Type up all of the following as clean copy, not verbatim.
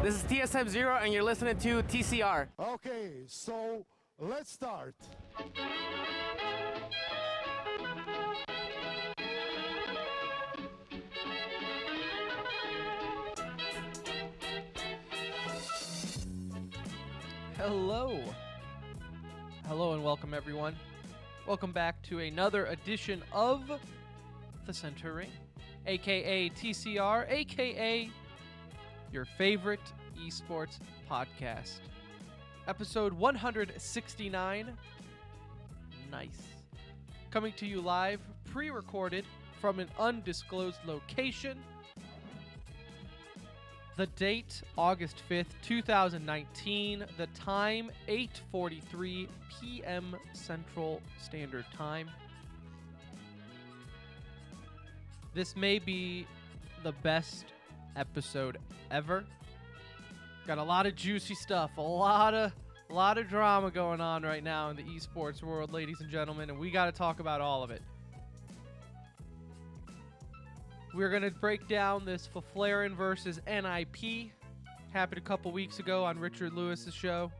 This is TSM Zero, and you're listening to TCR. Okay, so let's start. Hello. Hello and welcome, everyone. Welcome back to another edition of The Center Ring, a.k.a. TCR, a.k.a. your favorite esports podcast. Episode 169. Nice. Coming to you live, pre-recorded from an undisclosed location. The date, August 5th, 2019. The time, 8:43 p.m. Central Standard Time. This may be the best episode ever. Got a lot of juicy stuff, a lot of drama going on right now in the esports world, ladies and gentlemen, and we got to talk about all of it. We're going to break down this Fifflaren versus NIP. Happened a couple weeks ago on Richard Lewis's show.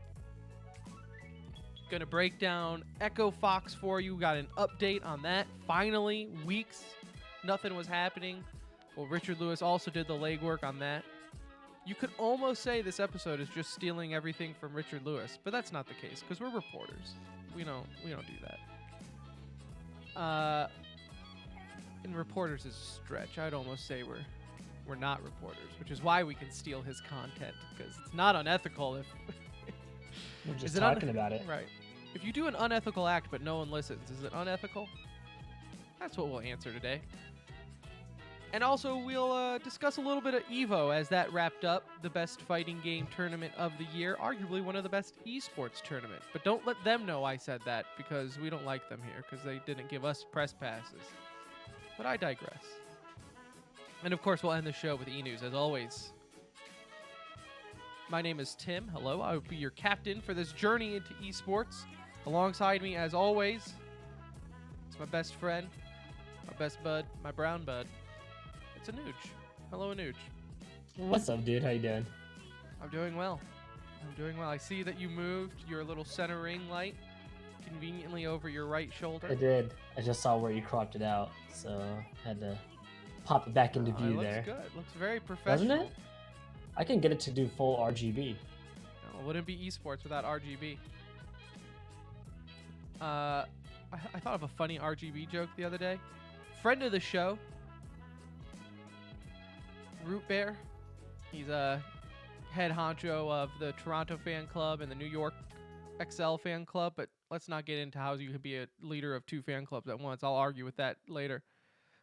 Going to break down Echo Fox for you. Got an update on that. Finally, weeks. Nothing was happening. Well, Richard Lewis also did the legwork on that. You could almost say this episode is just stealing everything from Richard Lewis, but that's not the case because we're reporters. We don't do that. And reporters is a stretch. I'd almost say we're not reporters, which is why we can steal his content, because it's not unethical if we're just talking about it. Right. If you do an unethical act but no one listens, is it unethical? That's what we'll answer today. And also we'll discuss a little bit of EVO as that wrapped up, the best fighting game tournament of the year, arguably one of the best esports tournaments. But don't let them know I said that, because we don't like them here because they didn't give us press passes. But I digress. And of course, we'll end the show with e-news, as always. My name is Tim. Hello. I will be your captain for this journey into esports. Alongside me, as always, it's my best friend, my best bud, my brown bud. It's Anuj. Hello, Anuj. What's up, dude? How you doing? I'm doing well. I see that you moved your little center ring light conveniently over your right shoulder. I did. I just saw where you cropped it out, so I had to pop it back into view there. It looks good. Looks very professional. Doesn't it? I can get it to do full RGB. No, it wouldn't be esports without RGB. I thought of a funny RGB joke the other day. Friend of the show, Root Bear. He's a head honcho of the Toronto fan club and the New York XL fan club, but let's not get into how you can be a leader of two fan clubs at once. I'll argue with that later.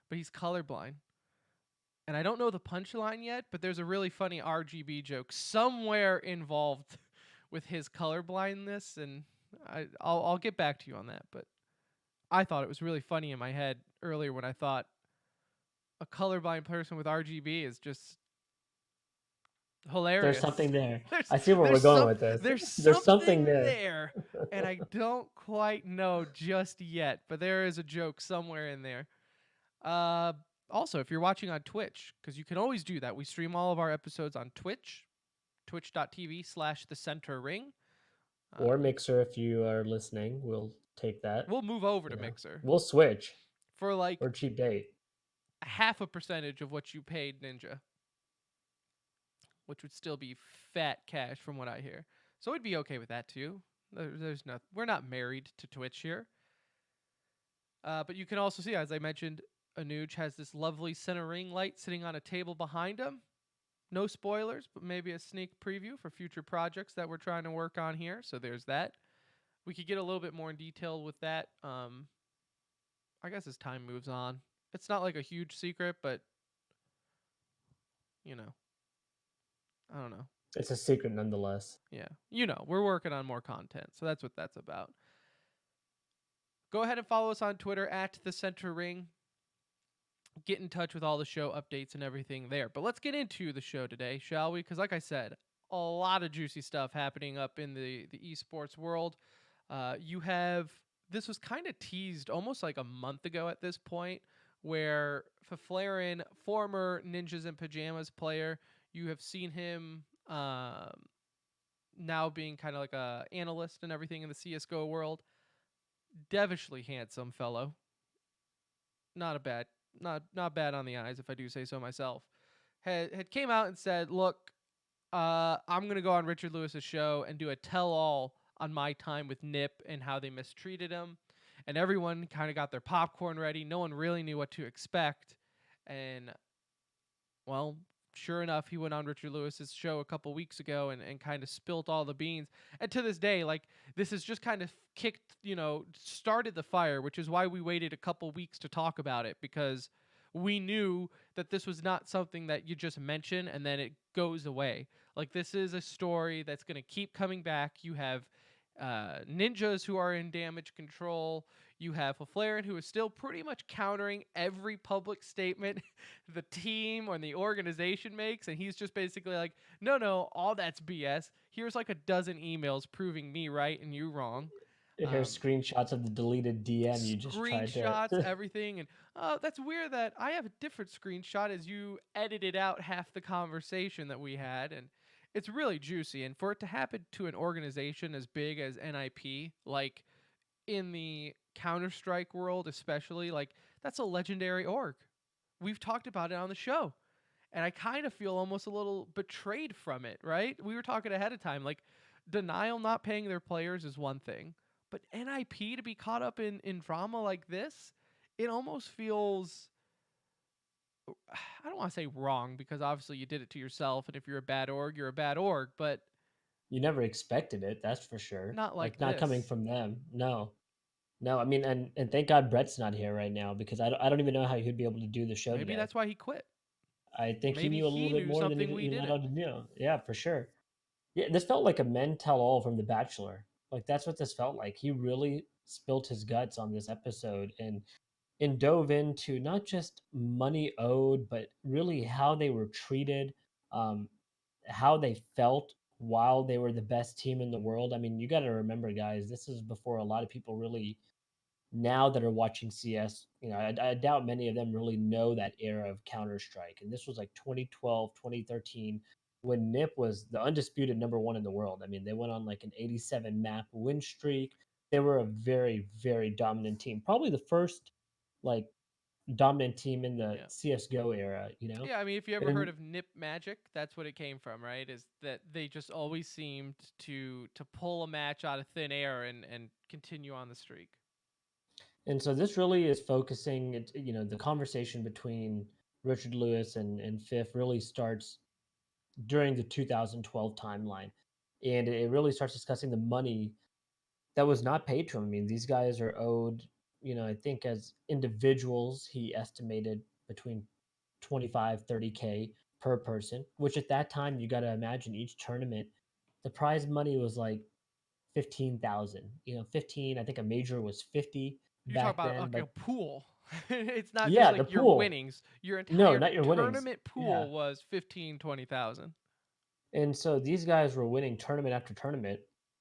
But he's colorblind. And I don't know the punchline yet, but there's a really funny RGB joke somewhere involved with his colorblindness, and I'll get back to you on that. But I thought it was really funny in my head earlier when I thought a colorblind person with RGB is just hilarious. There's something there. I see where we're going with this. There's something there, and I don't quite know just yet, but there is a joke somewhere in there. Also, if you're watching on Twitch, because you can always do that, we stream all of our episodes on Twitch, twitch.tv/thecenterring. Or Mixer, if you are listening, we'll take that. We'll move over to Mixer. We'll switch. For like or cheap date. 0.5% of what you paid Ninja, which would still be fat cash from what I hear. So we'd be okay with that too. There's nothing. We're not married to Twitch here. But you can also see, as I mentioned, Anuj has this lovely center ring light sitting on a table behind him. No spoilers, but maybe a sneak preview for future projects that we're trying to work on here. So there's that. We could get a little bit more in detail with that. I guess as time moves on. It's not like a huge secret, but I don't know. It's a secret nonetheless. Yeah. We're working on more content. So that's what that's about. Go ahead and follow us on Twitter at The Center Ring. Get in touch with all the show updates and everything there. But let's get into the show today, shall we? Because like I said, a lot of juicy stuff happening up in the esports world. This was kind of teased almost like a month ago at this point, where Fifflaren, former Ninjas in Pajamas player, you have seen him Um, now being kind of like a analyst and everything in the CS:GO world. Devilishly handsome fellow. Not a bad, not bad on the eyes, if I do say so myself. Had came out and said, "Look, I'm gonna go on Richard Lewis's show and do a tell-all on my time with Nip and how they mistreated him." And everyone kind of got their popcorn ready. No one really knew what to expect, and well, sure enough, he went on Richard Lewis's show a couple weeks ago and kind of spilt all the beans. And to this day, like, this has just kind of kicked, started the fire, which is why we waited a couple weeks to talk about it, because we knew that this was not something that you just mention and then it goes away. Like, this is a story that's going to keep coming back. You have ninjas who are in damage control. You have Fifflaren, who is still pretty much countering every public statement the team or the organization makes, and he's just basically like, no, all that's BS. Here's like a dozen emails proving me right and you wrong. Here's screenshots of the deleted DM you just tried to. Screenshots, everything, and that's weird that I have a different screenshot as you edited out half the conversation that we had, and it's really juicy. And for it to happen to an organization as big as NIP, like in the Counter Strike world, especially, like that's a legendary org. We've talked about it on the show. And I kind of feel almost a little betrayed from it, right? We were talking ahead of time. Like, denial not paying their players is one thing. But NIP to be caught up in drama like this, it almost feels, I don't want to say wrong, because obviously you did it to yourself. And if you're a bad org, you're a bad org. But You never expected it, that's for sure. not like Like, not coming this. from them. No. No, I mean, and thank God Brett's not here right now because I don't even know how he'd be able to do the show Maybe today. that's why he quit. I think he Maybe knew a little he bit knew more than something we he let didn't. on to know. Yeah, for sure. Yeah, this felt like a men tell all from The Bachelor. Like that's what this felt like. He really spilt his guts on this episode and dove into not just money owed, but really how they were treated, um, how they felt while they were the best team in the world. I mean, you got to remember, guys, this is before a lot of people really now that are watching CS, I doubt many of them really know that era of Counter Strike. And this was like 2012, 2013, when NIP was the undisputed number one in the world. I mean, they went on like an 87 map win streak. They were a very, very dominant team. Probably the first like dominant team in the Yeah. CSGO era, you know? Yeah, I mean, if you ever heard And of Nip Magic, that's what it came from, right? Is that they just always seemed to pull a match out of thin air and continue on the streak. and so this really is focusing it, the conversation between Richard Lewis and Fifth really starts during the 2012 timeline. And it really starts discussing the money that was not paid to him. I mean, these guys are owed, I think as individuals, he estimated between 25, 30K per person, which at that time, you got to imagine each tournament, the prize money was like 15,000, 15. I think a major was 50 You talk back about then. like a But pool. It's not just yeah, the like your pool. winnings. Your No, entire not your winnings. tournament Yeah. pool was 15, 20,000. And so these guys were winning tournament after tournament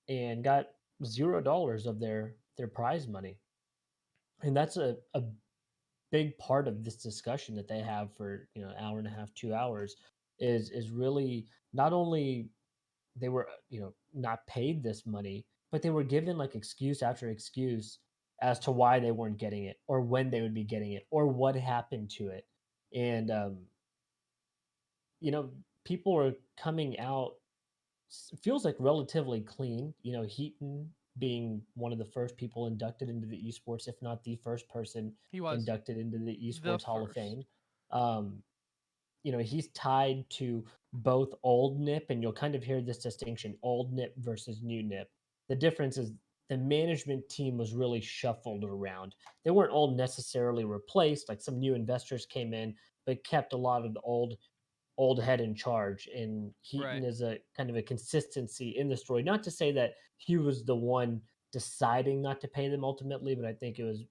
and got $0 of their prize money. And that's a big part of this discussion that they have for, an hour and a half, 2 hours is really not only they were, not paid this money, but they were given like excuse after excuse as to why they weren't getting it or when they would be getting it or what happened to it. And you know, people are coming out feels like relatively clean. Heaton being one of the first people inducted into the esports, if not the first person He was inducted into the the esports Hall of first. Fame. Um, he's tied to both old NIP, and you'll kind of hear this distinction: old NIP versus new NIP. The difference is the management team was really shuffled around. They weren't all necessarily replaced; like some new investors came in, but kept a lot of the old head in charge. And Heaton Right. is a kind of a consistency in the story. Not to say that he was the one deciding not to pay them ultimately, but I think it was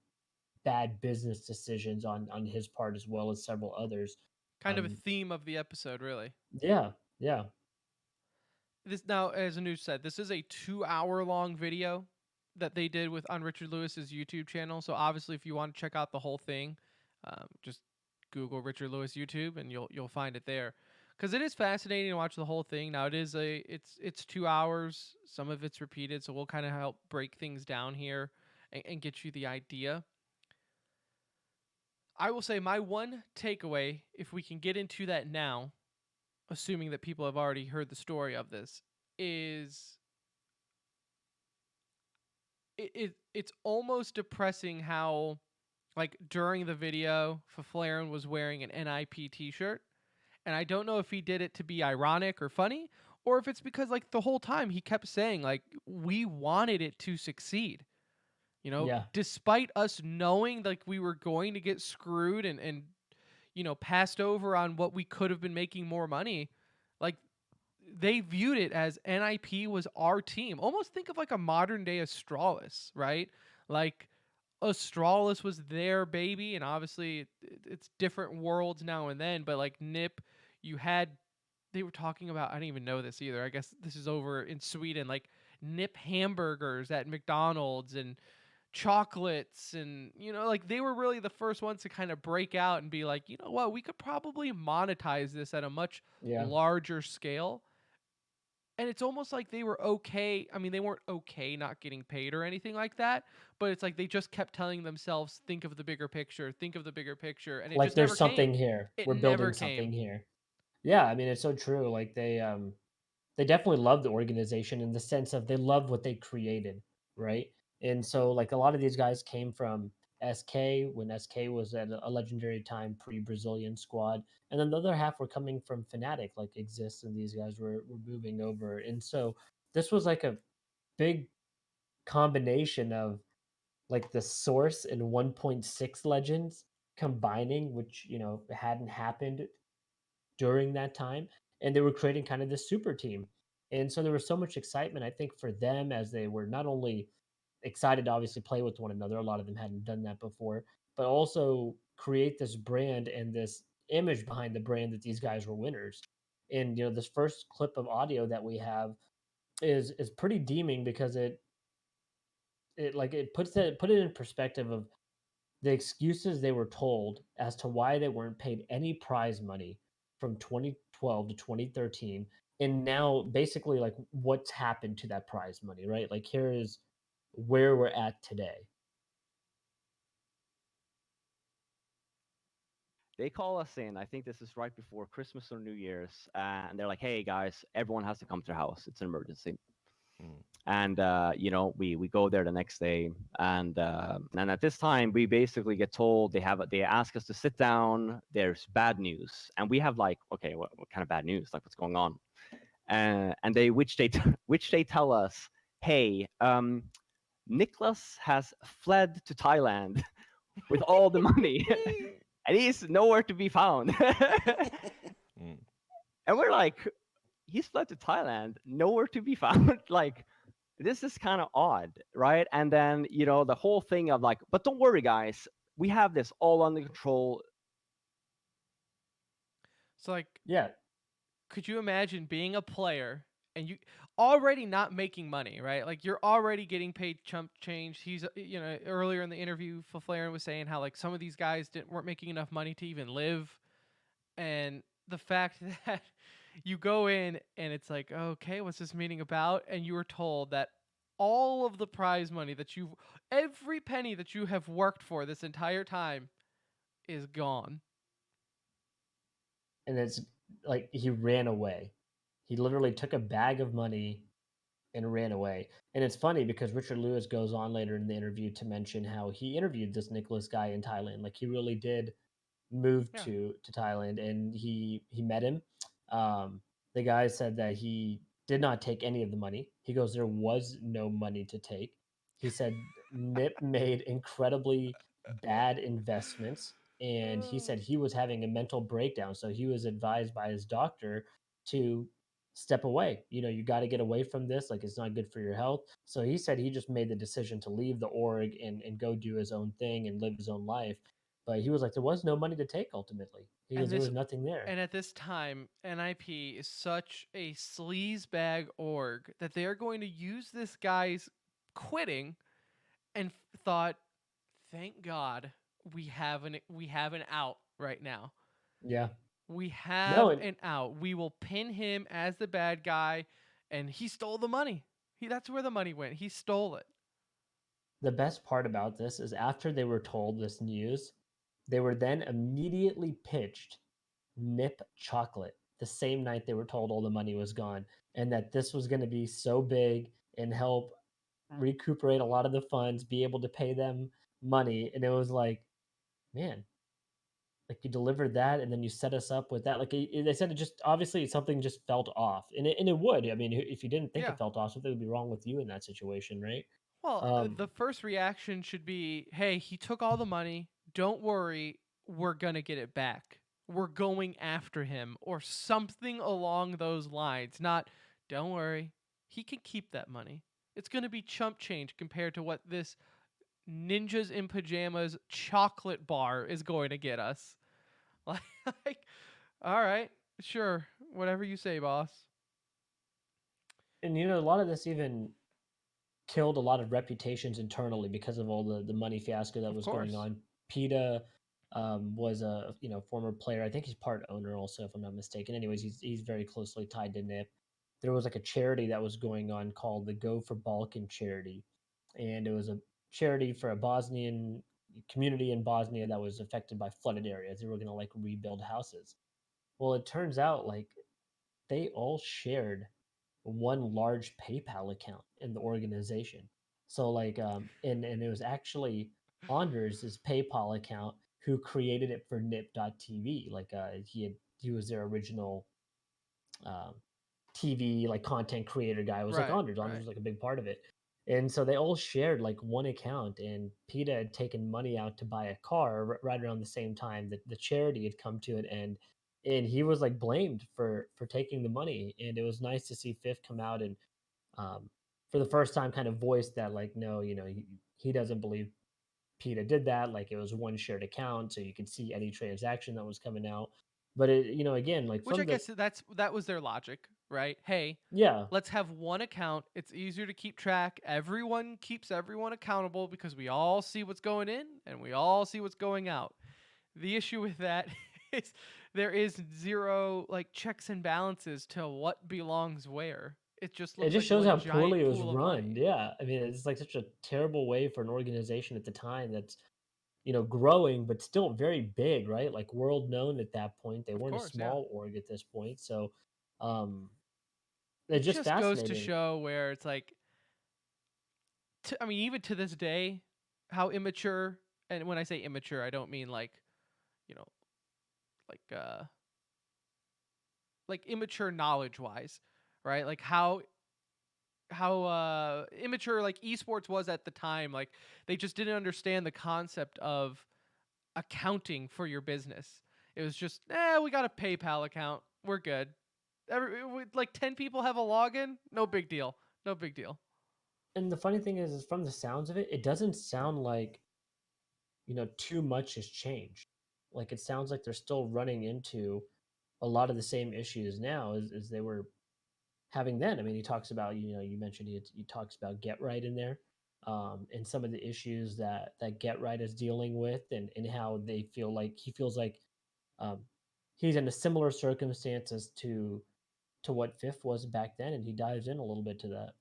bad business decisions on his part as well as several others. Kind of a Um, theme of the episode, really. yeah, yeah. This now, as Anu said, this is a 2 hour long video that they did with on Richard Lewis's YouTube channel. So obviously, if you want to check out the whole thing, just Google Richard Lewis YouTube and you'll find it there. because it is fascinating to watch the whole thing. Now it's 2 hours. Some of it's repeated, so we'll kind of help break things down here and get you the idea. I will say my one takeaway, if we can get into that now, assuming that people have already heard the story of this, is it's almost depressing how, like, during the video, Fifflaren was wearing an NIP T-shirt, and I don't know if he did it to be ironic or funny, or if it's because, like, the whole time he kept saying, like, we wanted it to succeed. Yeah. Despite us knowing, like, we were going to get screwed and passed over on what we could have been making more money, like, they viewed it as NIP was our team. Almost think of like a modern day Astralis, right? Like, Astralis was their baby, and obviously it's different worlds now and then, but like Nip, you had, they were talking about, I didn't even know this either. I guess this is over in Sweden, like Nip hamburgers at McDonald's and chocolates, and like they were really the first ones to kind of break out and be like, you know what, we could probably monetize this at a much Yeah. larger scale. And it's almost like they were okay. I mean, they weren't okay not getting paid or anything like that, but it's like they just kept telling themselves, think of the bigger picture, think of the bigger picture, and it Like just never there's came. something here. It We're never building something came. here. Yeah, I mean it's so true. Like they definitely love the organization in the sense of they love what they created, right? And so like a lot of these guys came from SK when SK was at a legendary time pre-Brazilian squad, and then the other half were coming from Fnatic, like Exist, and these guys were moving over. And so this was like a big combination of like the Source and 1.6 legends combining, which hadn't happened during that time, and they were creating kind of this super team. And so there was so much excitement, I think, for them as they were not only excited to obviously play with one another, a lot of them hadn't done that before, but also create this brand and this image behind the brand that these guys were winners. And this first clip of audio that we have is pretty deeming because it put it in perspective of the excuses they were told as to why they weren't paid any prize money from 2012 to 2013, and now basically like what's happened to that prize money, right? Like here is where we're at today. They call us in. I think this is right before Christmas or New Year's, and they're like, "Hey guys, everyone has to come to their house. It's an emergency." And we go there the next day, and at this time we basically get told they ask us to sit down. There's bad news, and we have like, okay, what kind of bad news? Like, what's going on? And they which they tell us, hey, Nicholas has fled to Thailand with all the money, and he's nowhere to be found. And we're like, he's fled to Thailand, nowhere to be found. Like, this is kind of odd, right? And then the whole thing of like, but don't worry, guys, we have this all under control. So, like, Yeah. could you imagine being a player and you already not making money, right? Like, you're already getting paid chump change. He's, earlier in the interview, Fifflaren was saying how like some of these guys weren't making enough money to even live, and the fact that you go in and it's like, okay, what's this meeting about? And you were told that all of the prize money every penny that you have worked for this entire time is gone. And it's like he ran away. He literally took a bag of money and ran away. And it's funny because Richard Lewis goes on later in the interview to mention how he interviewed this Nicholas guy in Thailand. Like he really did moved Yeah. to Thailand, and he met him. The guy said that he did not take any of the money. He goes, there was no money to take. He said Nip made incredibly bad investments, and he said he was having a mental breakdown. So he was advised by his doctor to step away. You got to get away from this. Like it's not good for your health. So he said he just made the decision to leave the org and go do his own thing and live his own life. But he was like, there was no money to take ultimately. He goes, And there this was nothing there. and at this time, NIP is such a sleazebag org that they're going to use this guy's quitting and thought, thank God we have an out right now. Yeah. We have No, and an out. We will pin him as the bad guy, and he stole the money. That's where the money went. He stole it. the best part about this is after they were told this news, they were then immediately pitched Nip chocolate the same night they were told all the money was gone, and that this was going to be so big and help recuperate a lot of the funds, be able to pay them money. And it was like, man, like you delivered that and then you set us up with that. Like they said, it just obviously something just felt off, and it would. I mean, if you didn't think Yeah. it felt off, something would be wrong with you in that situation, right? Well, Um, the first reaction should be, "Hey, he took all the money. Don't worry, we're gonna get it back. We're going after him," or something along those lines. Not, "Don't worry, he can keep that money. It's gonna be chump change compared to what this ninjas in pajamas chocolate bar is going to get us." Like, all right, sure, whatever you say, boss. and a lot of this even killed a lot of reputations internally because of all the money fiasco that Of was going course. on. PETA was a former player. I think he's part owner also, if I'm not mistaken. Anyways, he's very closely tied to NIP. There was like a charity that was going on called the Go for Balkan charity, and it was a charity for a Bosnian community in Bosnia that was affected by flooded areas. They were going to like rebuild houses. Well, it turns out like they all shared one large PayPal account in the organization. So like and it was actually Anders' PayPal account who created it for nip.tv. Like he was their original um, TV like content creator guy. It was like Right, Anders. Anders right. was like a big part of it. And so they all shared like one account, and PETA had taken money out to buy a car right around the same time that the charity had come to an end, and he was like blamed for taking the money. And it was nice to see Fifth come out and um, for the first time kind of voice that like no, he doesn't believe PETA did that. Like it was one shared account, so you could see any transaction that was coming out. But it, again, like Which I from the guess that was their logic, right? Hey, yeah, let's have one account. It's easier to keep track. Everyone keeps everyone accountable because we all see what's going in and we all see what's going out. The issue with that is there is zero like checks and balances to what belongs where. It just it looks just like shows one how giant poorly it was pool of run. money. Yeah, I mean, it's like such a terrible way for an organization at the time that's growing but still very big, right? Like world known at that point. They Of weren't a course, yeah. small org at this point, so um, It it's just just goes to fascinating. show where it's like I mean even to this day how immature, and when I say immature I don't mean like, you know, like immature knowledge wise, right? Like how immature like esports was at the time. Like they just didn't understand the concept of accounting for your business. It was just, we got a PayPal account, we're good. Like 10 people have a login, no big deal, no big deal. And the funny thing is from the sounds of it, it doesn't sound like too much has changed. Like it sounds like they're still running into a lot of the same issues now as they were having then. I mean, he talks about, you mentioned he talks about Get Right in there, and some of the issues that Get Right is dealing with, and how they feel like he feels like um, he's in a similar circumstances to what Fifth was back then, and he dives in a little bit to that.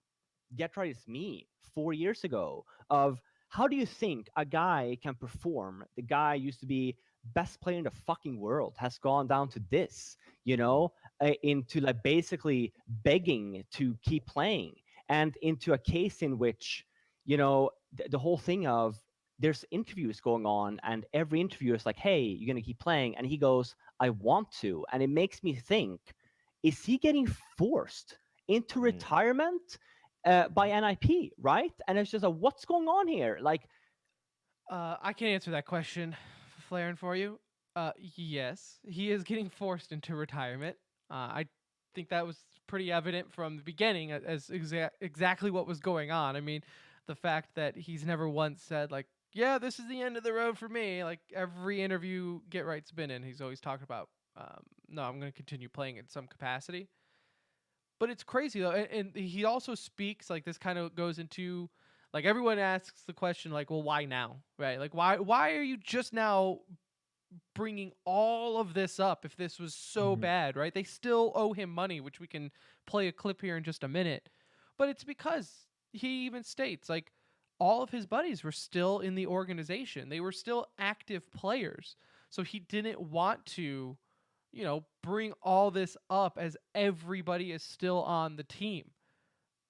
Get Right is me 4 years ago of how do you think a guy can perform? The guy used to be best player in the fucking world has gone down to this, into like basically begging to keep playing, and into a case in which, the whole thing of there's interviews going on and every interviewer is like, hey, you're going to keep playing. And he goes, I want to. And it makes me think, is he getting forced into retirement by NIP, right? And it's just a what's going on here? Like, I can answer that question, Fifflaren, for you. Yes, he is getting forced into retirement. I think that was pretty evident from the beginning as exactly what was going on. I mean, the fact that he's never once said like, "Yeah, this is the end of the road for me." Like every interview Get Right's been in, he's always talked about, "No, I'm going to continue playing in some capacity." But it's crazy though, and he also speaks like this. Kind of goes into like everyone asks the question like, well, why now, right? Like why are you just now bringing all of this up if this was so bad, right? They still owe him money, which we can play a clip here in just a minute. But it's because he even states like all of his buddies were still in the organization. They were still active players. So he didn't want to, bring all this up as everybody is still on the team.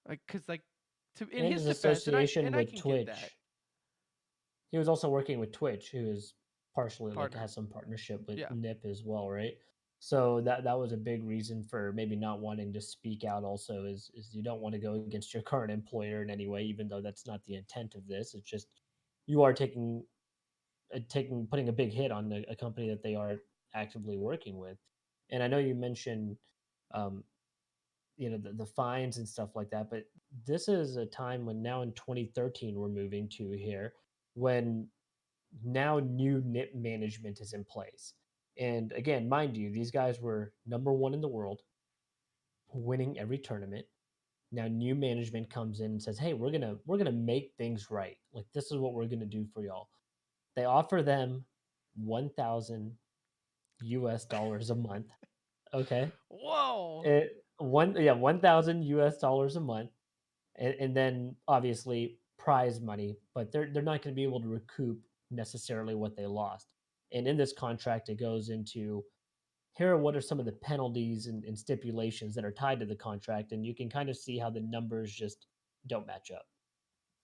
Like, cause like in And his his defense, association I with can get that. Twitch. He was also working with Twitch, who is partially like Partner. has some partnership with Yeah. Nip as well, right? So that was a big reason for maybe not wanting to speak out. Also, is you don't want to go against your current employer in any way, even though that's not the intent of this. It's just you are putting a big hit on a company that they are actively working with. And I know you mentioned, um, the fines and stuff like that, but this is a time when now in 2013 we're moving to here when now new NIP management is in place. And again, mind you, these guys were number one in the world, winning every tournament. Now new management comes in and says, "Hey, we're gonna make things right. Like this is what we're gonna do for y'all." They offer them 1,000 US dollars a month. Okay, Whoa. 1,000 US dollars a month, and then obviously prize money, but they're not going to be able to recoup necessarily what they lost. And in this contract, it goes into here are what are some of the penalties and stipulations that are tied to the contract, and you can kind of see how the numbers just don't match up.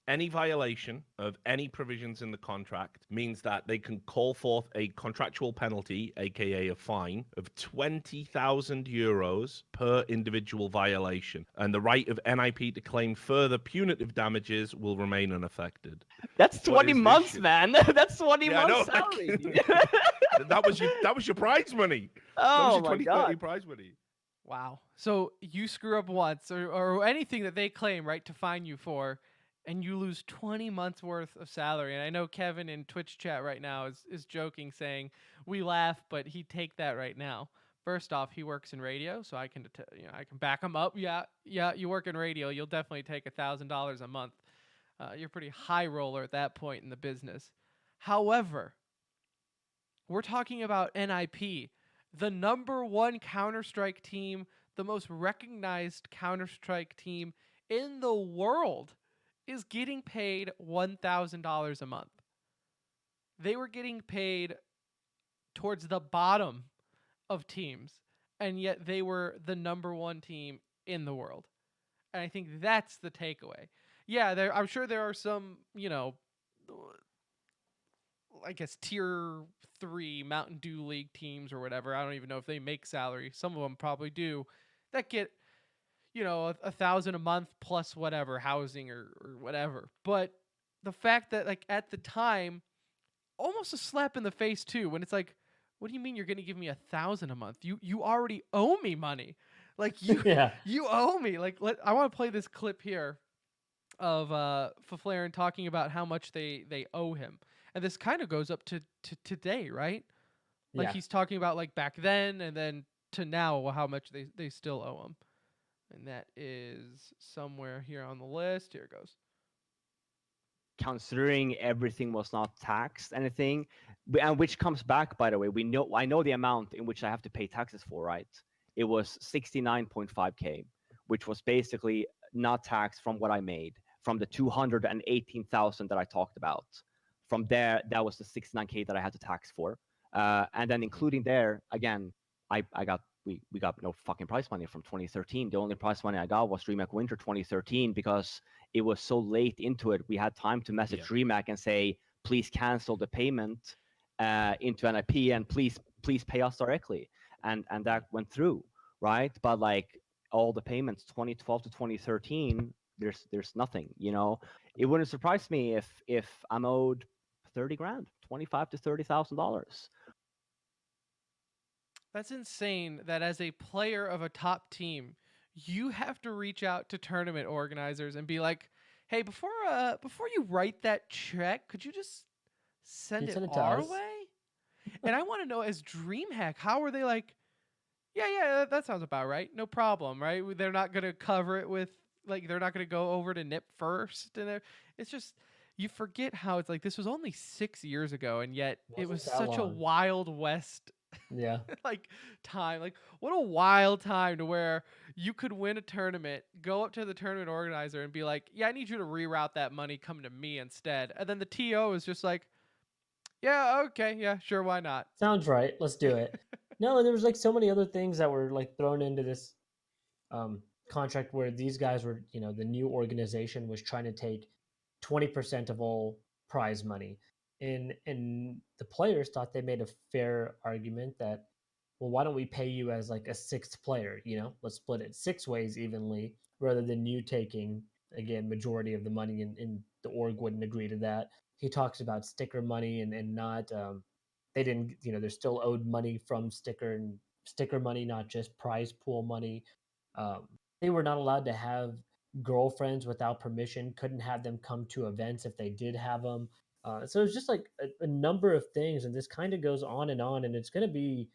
Any violation of any provisions in the contract means that they can call forth a contractual penalty, aka a fine, of 20,000 euros per individual violation, and the right of NIP to claim further punitive damages will remain unaffected. That's What 20 is this months, shit? man. That's 20 Yeah, I know. months salary. That was your prize money. That was Oh your my 2030 god. prize money. Wow. So you screw up once or anything that they claim, right, to fine you for, and you lose 20 months worth of salary. And I know Kevin in Twitch chat right now is joking, saying, we laugh, but he'd take that right now. First off, he works in radio, so I can I can back him up. Yeah, you work in radio, you'll definitely take $1,000 a month. You're a pretty high roller at that point in the business. However, we're talking about NIP, the number one Counter-Strike team, the most recognized Counter-Strike team in the world, is getting paid $1,000 a month. They were getting paid towards the bottom of teams, and yet they were the number one team in the world. And I think that's the takeaway. Yeah, I'm sure there are some, I guess tier 3 Mountain Dew League teams or whatever. I don't even know if they make salary. Some of them probably do. That get, $1,000 a month plus whatever housing or whatever. But the fact that like at the time, almost a slap in the face too, when it's like, what do you mean you're going to give me $1,000 a month? You already owe me money. Like Yeah. you owe me. Like I want to play this clip here of Fifflaren talking about how much they owe him. And this kind of goes up to today, right? Like Yeah. he's talking about like back then and then to now how much they still owe him. And that is somewhere here on the list. Here it goes. Considering everything was not taxed, anything, and which comes back, by the way, I know the amount in which I have to pay taxes for, right? It was 69.5K, which was basically not taxed from what I made, from the 218,000 that I talked about. From there, that was the 69K that I had to tax for. And then including there, again, we got no fucking prize money from 2013. The only prize money I got was DreamHack Winter 2013 because it was so late into it. We had time to message DreamHack and say, please cancel the payment into NIP and please pay us directly. And that went through, right? But like all the payments 2012 to 2013, there's nothing, It wouldn't surprise me if I'm owed 30 grand, 25 to $30,000. That's insane that as a player of a top team, you have to reach out to tournament organizers and be like, "Hey, before you write that check, could you just send You it send it to our us. way?" And I want to know as DreamHack, how are they like, "Yeah, that sounds about right. No problem, right? They're not going to cover it with like they're not going to go over to NIP first and it's just you forget how it's like this was only 6 years ago, and yet it was Wasn't that such a long. wild west Yeah. like time. Like what a wild time to where you could win a tournament, go up to the tournament organizer and be like, "Yeah, I need you to reroute that money, come to me instead." And then the TO is just like, "Yeah, okay, yeah, sure, why not?" Sounds right. Let's do it. No, and there was like so many other things that were like thrown into this contract where these guys were, the new organization was trying to take 20% of all prize money. And the players thought they made a fair argument that, well, why don't we pay you as like a sixth player? Let's split it 6 ways evenly rather than you taking, again, majority of the money, and the org wouldn't agree to that. He talks about sticker money and not they didn't, they're still owed money from sticker money, not just prize pool money. um, they were not allowed to have girlfriends without permission, couldn't have them come to events if they did have them. So it's just like a number of things, and this kind of goes on, and it's going to be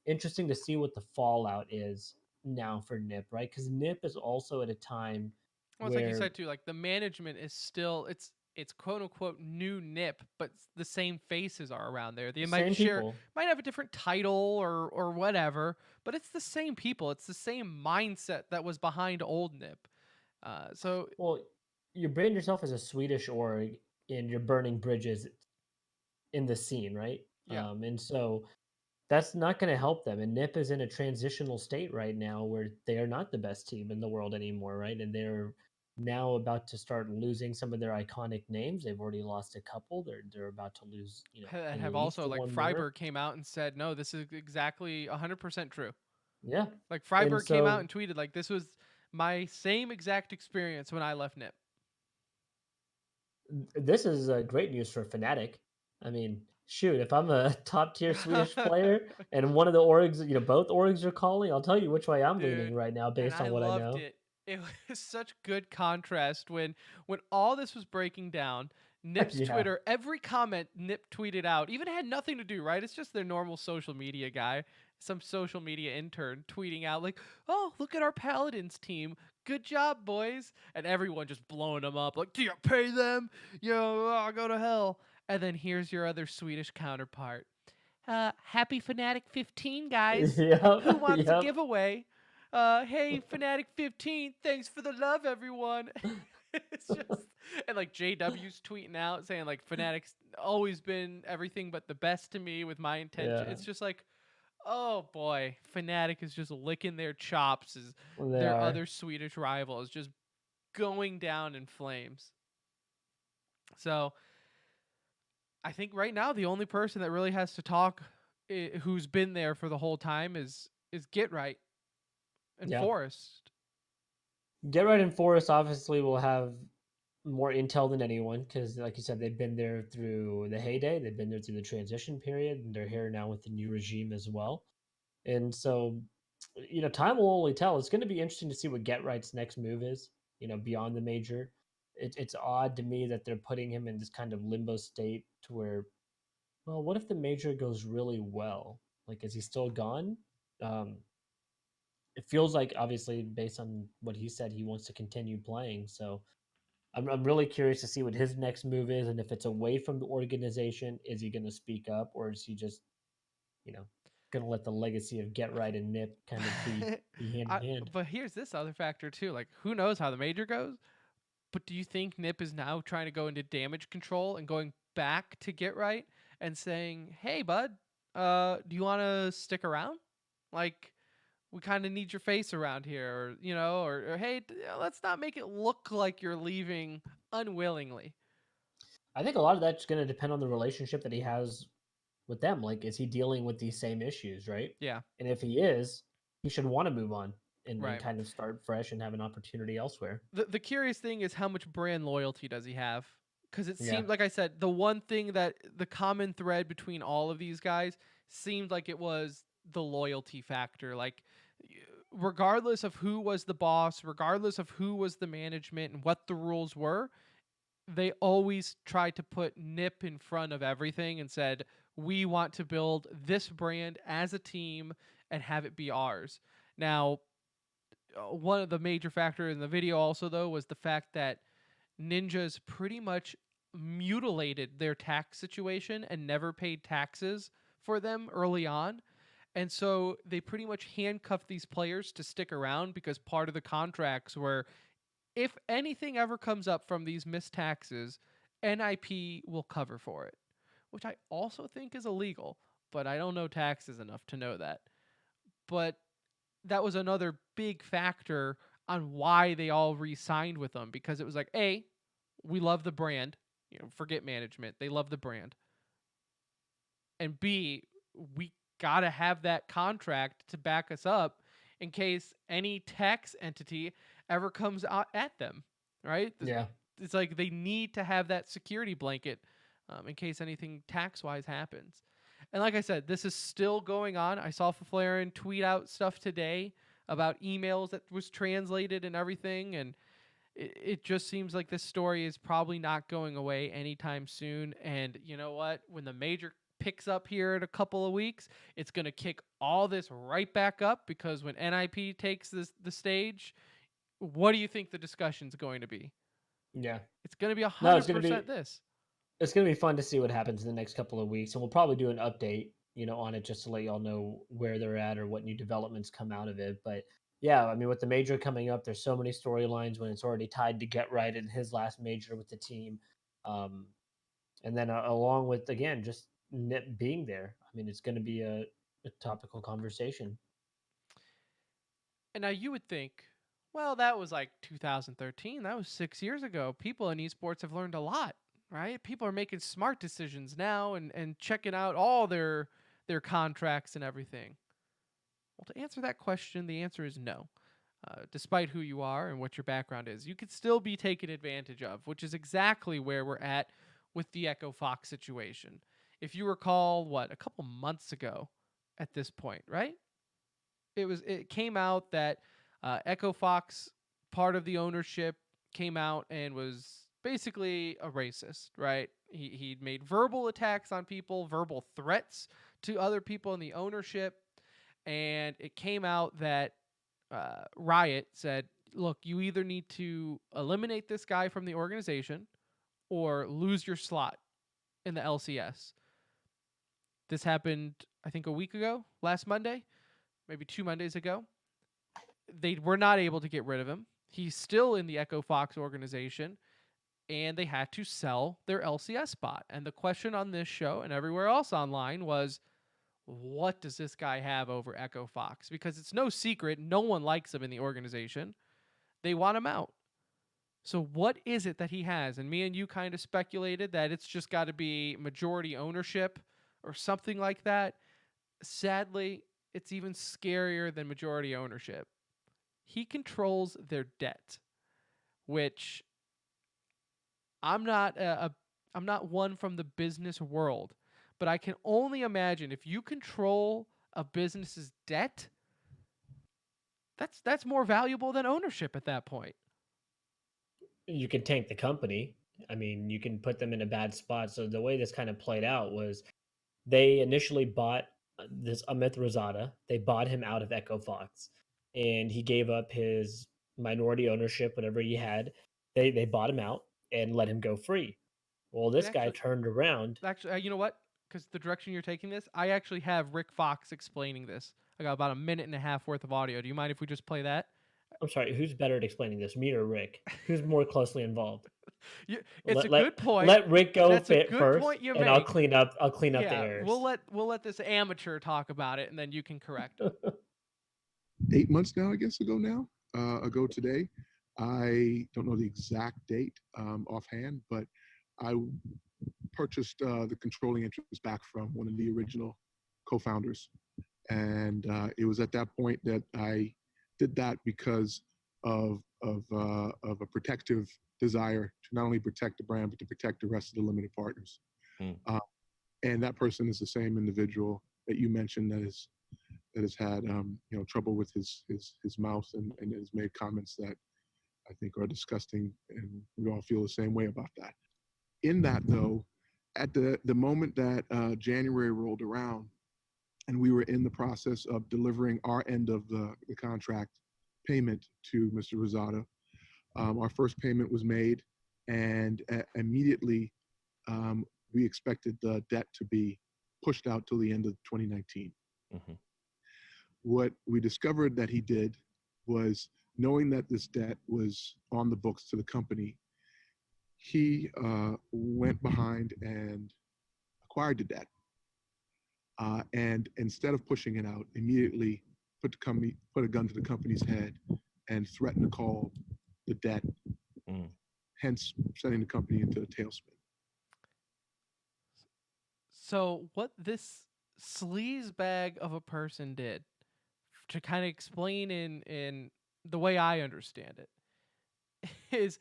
interesting to see what the fallout is now for Nip, right? Because Nip is also at a time Well, it's like you where said too, like the management is still it's quote unquote new Nip, but the same faces are around there. They might same share people. might have a different title or whatever, but it's the same people. It's the same mindset that was behind old Nip. So Well, you brand yourself as a Swedish org, and you're burning bridges in the scene, right? yeah. And so that's not going to help them. And Nip is in a transitional state right now where they are not the best team in the world anymore, right? And they're now about to start losing some of their iconic names. They've already lost a couple. They're about to lose, at Have least also like one more. Freiburg came out and said, "No, this is exactly 100% true." Yeah. Like And Freiburg came out so and tweeted like this was my same exact experience when I left Nip. this is great news for Fnatic. I mean, shoot, if I'm a top tier Swedish player and one of the orgs, both orgs are calling, I'll tell you which way I'm leaning Dude, right now and based I on what I loved know. it. It was such good contrast when all this was breaking down. Nip's Yeah. Twitter, every comment Nip tweeted out, even had nothing to do, right? It's just their normal social media guy, some social media intern tweeting out like, "Oh, look at our Paladins team. Good job, boys." And everyone just blowing them up like, "Do you pay them? Go to hell." And then here's your other Swedish counterpart. Happy Fnatic 15, guys. Yep. Who wants a Yep. giveaway? Hey, Fnatic 15, thanks for the love, everyone. It's just, and like JW's tweeting out saying like Fnatic's always been everything but the best to me with my intention. Yeah. It's just like, oh boy, Fnatic is just licking their chops as They their are. other Swedish rival is just going down in flames. So I think right now the only person that really has to talk, who's been there for the whole time, is Get Right and Yeah. Forest. Get Right and Forest obviously will have more intel than anyone because, like you said, they've been there through the heyday. They've been there through the transition period, and they're here now with the new regime as well. And so, time will only tell. It's going to be interesting to see what Get Right's next move is, beyond the major. It's odd to me that they're putting him in this kind of limbo state to where, well, what if the major goes really well? Like, is he still gone? Um, it feels like, obviously, based on what he said, he wants to continue playing. So I'm really curious to see what his next move is, and if it's away from the organization, is he going to speak up, or is he just, you know, going to let the legacy of Get Right and Nip kind of be hand in hand? But here's this other factor too. Like, who knows how the major goes? But do you think Nip is now trying to go into damage control and going back to Get Right and saying, "Hey, bud, do you want to stick around? Like, we kind of need your face around here, or hey, let's not make it look like you're leaving unwillingly." I think a lot of that's going to depend on the relationship that he has with them. Like, is he dealing with these same issues, right? Yeah, And if he is, he should want to move on and right. kind of start fresh and have an opportunity elsewhere. The curious thing is how much brand loyalty does he have? Because it Yeah. seemed like I said the one thing that the common thread between all of these guys seemed like it was the loyalty factor. Like, regardless of who was the boss, regardless of who was the management and what the rules were, they always tried to put Nip in front of everything and said, "We want to build this brand as a team and have it be ours." Now, one of the major factor in the video also though was the fact that Ninja is pretty much mutilated their tax situation and never paid taxes for them early on. And so they pretty much handcuffed these players to stick around because part of the contracts were if anything ever comes up from these missed taxes, NIP will cover for it, which I also think is illegal, but I don't know taxes enough to know that. But that was another big factor on why they all re-signed with them because it was like, A, we love the brand, forget management. They love the brand. And B, we got to have that contract to back us up in case any tax entity ever comes out at them, right? Yeah. It's like they need to have that security blanket in case anything tax-wise happens. And like I said, this is still going on. I saw Fifflaren tweet out stuff today about emails that was translated and everything, and it just seems like this story is probably not going away anytime soon. And you know what? When the major picks up here in a couple of weeks, it's going to kick all this right back up because when NIP takes the stage, what do you think the discussion's going to be? Yeah. It's going to be No, it's gonna 100% be this. it's gonna be fun to see what happens in the next couple of weeks, and we'll probably do an update, on it just to let y'all know where they're at or what new developments come out of it. But yeah, I mean, with the major coming up, there's so many storylines when it's already tied to Get Right in his last major with the team, um, and then along with again just Nip being there. I mean, it's going to be a topical conversation. And now you would think, well, that was like 2013. That was 6 years ago. People in esports have learned a lot, right? People are making smart decisions now and checking out all their contracts and everything. Well, to answer that question, the answer is no. Despite who you are and what your background is, you could still be taken advantage of, which is exactly where we're at with the Echo Fox situation. If you recall, a couple months ago at this point, right? It came out that Echo Fox, part of the ownership, came out and was basically a racist, right? He'd made verbal attacks on people, verbal threats to other people in the ownership, and it came out that Riot said, "Look, you either need to eliminate this guy from the organization or lose your slot in the LCS." This happened, I think, a week ago, last Monday, maybe 2 Mondays ago. They were not able to get rid of him. He's still in the Echo Fox organization, and they had to sell their LCS spot. And the question on this show and everywhere else online was, what does this guy have over Echo Fox? Because it's no secret, no one likes him in the organization. They want him out. So what is it that he has? And me and you kind of speculated that it's just got to be majority ownership or something like that. Sadly, it's even scarier than majority ownership. He controls their debt, which I'm not I'm not one from the business world, but I can only imagine if you control a business's debt, that's more valuable than ownership at that point. You can tank the company. I mean, you can put them in a bad spot. So the way this kind of played out was they initially bought this Amit Rosada. They bought him out of Echo Fox, and he gave up his minority ownership, whatever he had. They bought him out and let him go free. Well, And this guy turned around. you know what? Because the direction you're taking this, I actually have Rick Fox explaining this. I got about a minute and a half worth of audio. Do you mind if we just play that? I'm sorry, who's better at explaining this, me or Rick? Who's more closely involved? It's a Let good point. let Rick go That's a fit good first, point you and I'll make. clean up. I'll clean up the Yeah, errors. we'll let this amateur talk about it, and then you can correct him. 8 months now, I guess, ago today. I don't know the exact date offhand, but I purchased the controlling interest back from one of the original co-founders. And it was at that point that I did that because of a protective desire to not only protect the brand, but to protect the rest of the limited partners. Mm. And that person is the same individual that you mentioned that has had trouble with his mouth and has made comments that I think are disgusting, and we all feel the same way about that. In that, though, at the moment that January rolled around, and we were in the process of delivering our end of the contract payment to Mr. Rosado, our first payment was made, and immediately we expected the debt to be pushed out till the end of 2019. Mm-hmm. What we discovered that he did was, knowing that this debt was on the books to the company, he went behind and acquired the debt. And instead of pushing it out, immediately put a gun to the company's head and threatened to call the debt, hence sending the company into a tailspin. So what this sleaze bag of a person did, to kind of explain in the way I understand it, is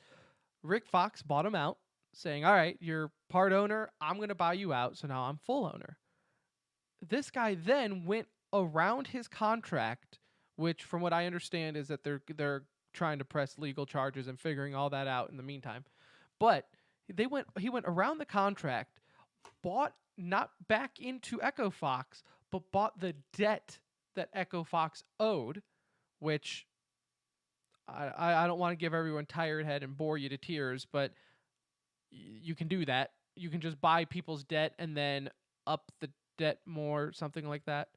Rick Fox bought him out, saying, "All right, you're part owner. I'm going to buy you out, so now I'm full owner." This guy then went around his contract, which, from what I understand, is that they're trying to press legal charges and figuring all that out in the meantime. But he went around the contract, bought not back into Echo Fox, but bought the debt that Echo Fox owed, which I don't want to give everyone tired head and bore you to tears, but you can do that. You can just buy people's debt and then up the debt more, something like that.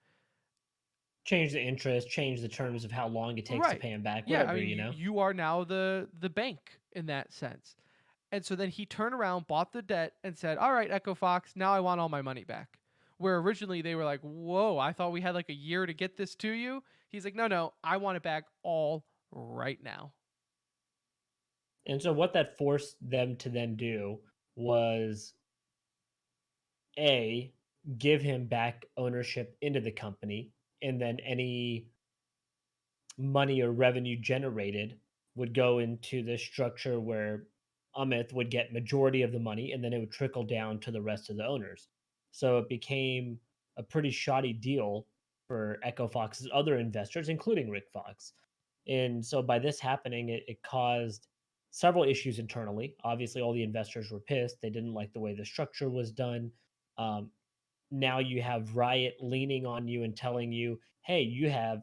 Change the interest, change the terms of how long it takes to Right. pay him back, Yeah, I whatever, mean, you know? you are now the bank in that sense. And so then he turned around, bought the debt, and said, "All right, Echo Fox, now I want all my money back." Where originally they were like, "Whoa, I thought we had like a year to get this to you." He's like, "No, I want it back all right now." And so what that forced them to then do was A, give him back ownership into the company, and then any money or revenue generated would go into this structure where Amit would get majority of the money and then it would trickle down to the rest of the owners. So it became a pretty shoddy deal for Echo Fox's other investors, including Rick Fox. And so by this happening, it caused several issues internally. Obviously, all the investors were pissed. They didn't like the way the structure was done. Um, Now you have Riot leaning on you and telling you, hey, you have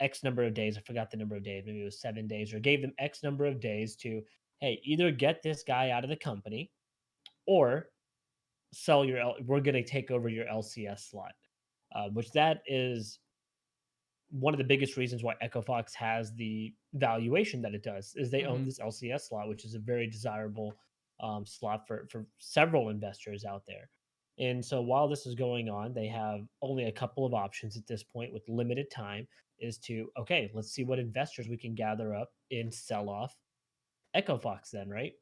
X number of days. I forgot the number of days. Maybe it was 7 days, or gave them X number of days to, hey, either get this guy out of the company or sell we're going to take over your LCS slot, which that is one of the biggest reasons why Echo Fox has the valuation that it does is they own this LCS slot, which is a very desirable slot for several investors out there. And so while this is going on, they have only a couple of options at this point with limited time is to, okay, let's see what investors we can gather up and sell off Echo Fox then, right?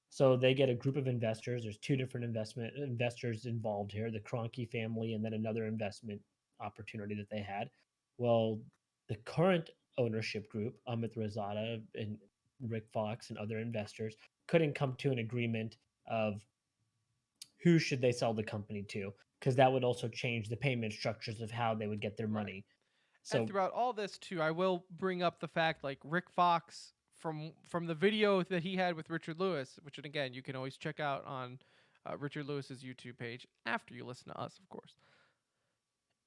So they get a group of investors. There's two different investors involved here, the Kroenke family and then another investment opportunity that they had. Well, the current ownership group, Amit Razada and Rick Fox and other investors, couldn't come to an agreement of who should they sell the company to, because that would also change the payment structures of how they would get their Right. money. And So throughout all this too, I will bring up the fact like Rick Fox from the video that he had with Richard Lewis, which again you can always check out on Richard Lewis's YouTube page after you listen to us, of course.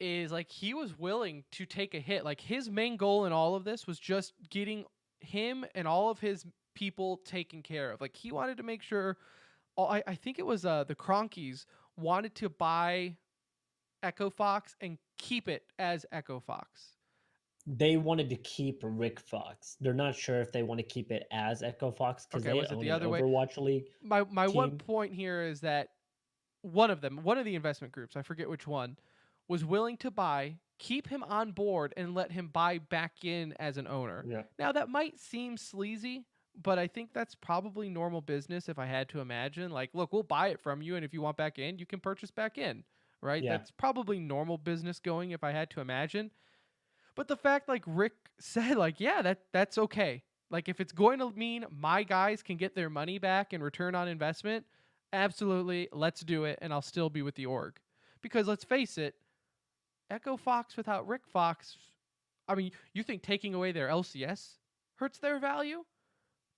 Is like he was willing to take a hit. Like his main goal in all of this was just getting him and all of his people taken care of. Like he wanted to make sure. I think it was the Kroenkes wanted to buy Echo Fox and keep it as Echo Fox. they wanted to keep Rick Fox. They're not sure if they want to keep it as Echo Fox because Okay, they was it own the an other way? Overwatch League My one team. point here is that one of the investment groups, I forget which one, was willing to buy, keep him on board, and let him buy back in as an owner. Yeah. Now that might seem sleazy, but I think that's probably normal business if I had to imagine. Like, look, we'll buy it from you, and if you want back in, you can purchase back in. Right? Yeah. That's probably normal business going if I had to imagine. But the fact like Rick said, like, yeah, that's okay. Like if it's going to mean my guys can get their money back and return on investment, absolutely, let's do it, and I'll still be with the org. Because let's face it, Echo Fox without Rick Fox, I mean, you think taking away their LCS hurts their value?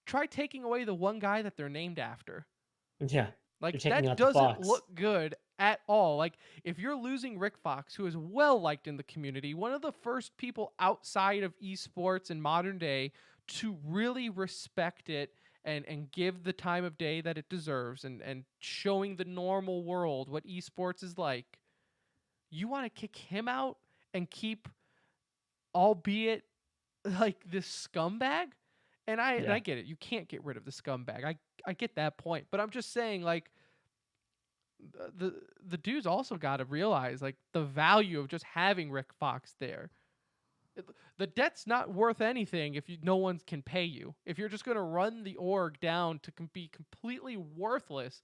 Try taking away the one guy that they're named after. Yeah. You're Like taking that out the doesn't Fox. look good at all. Like if you're losing Rick Fox, who is well liked in the community, one of the first people outside of esports in modern day to really respect it and give the time of day that it deserves, and showing the normal world what esports is like, you want to kick him out and keep, albeit like this scumbag? And I Yeah. get it. You can't get rid of the scumbag. I get that point. But I'm just saying, like, the dude's also got to realize like the value of just having Rick Fox there. The debt's not worth anything if no one can pay you. If you're just going to run the org down to be completely worthless,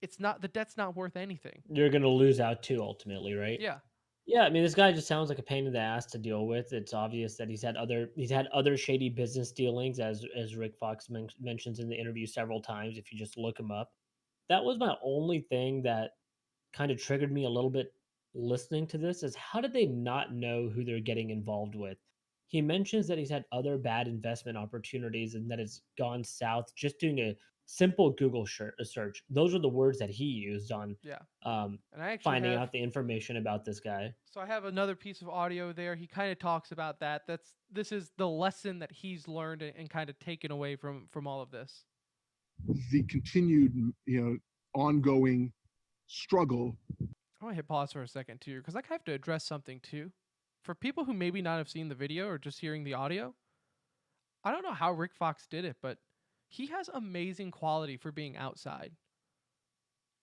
it's not, the debt's not worth anything. You're gonna lose out too ultimately, right? Yeah. Yeah, I mean, this guy just sounds like a pain in the ass to deal with. It's obvious that he's had other shady business dealings, as Rick Fox mentions in the interview several times. If you just look him up, that was my only thing that kind of triggered me a little bit listening to this. Is how did they not know who they're getting involved with? He mentions that he's had other bad investment opportunities and that it's gone south just doing a simple Google search. Those are the words that he used on Yeah. um, And I actually finding have, out the information about this guy. so I have another piece of audio there. He kind of talks about that. This is the lesson that he's learned and kind of taken away from all of this. The continued, ongoing struggle. I want to hit pause for a second too, because I have to address something too. For people who maybe not have seen the video or just hearing the audio, I don't know how Rick Fox did it, but he has amazing quality for being outside.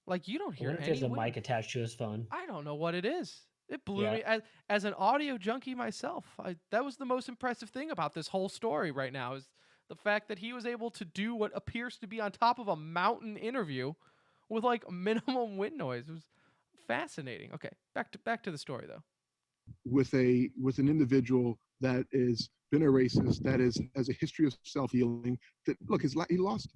Like, you don't I hear wonder if he has any a wind. mic attached to his phone. I don't know what it is. It blew Yeah. me as an audio junkie myself. That was the most impressive thing about this whole story right now, is the fact that he was able to do what appears to be on top of a mountain interview with like minimum wind noise. It was fascinating. Okay, back to the story though. with an individual that is been a racist, that is has a history of self-dealing. That look, he lost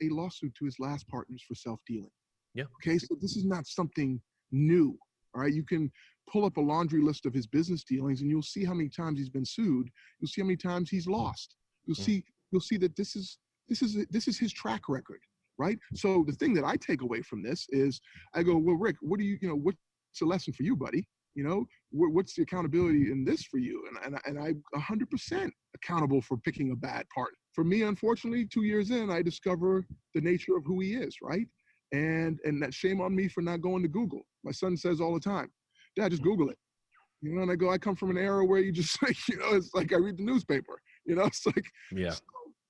a lawsuit to his last partners for self-dealing. Yeah. Okay, so this is not something new. All right, you can pull up a laundry list of his business dealings, and you'll see how many times he's been sued. You'll see how many times he's lost. You'll Mm. see that this is his track record, right? So the thing that I take away from this is, I go, well, Rick, what do what's the lesson for you, buddy? What's the accountability in this for you? And I 100% accountable for picking a bad partner. For me, unfortunately, 2 years in, I discover the nature of who he is, right? And that shame on me for not going to Google. My son says all the time, Dad, just Google it. And I go, I come from an era where you just like, it's like I read the newspaper. It's like, Yeah.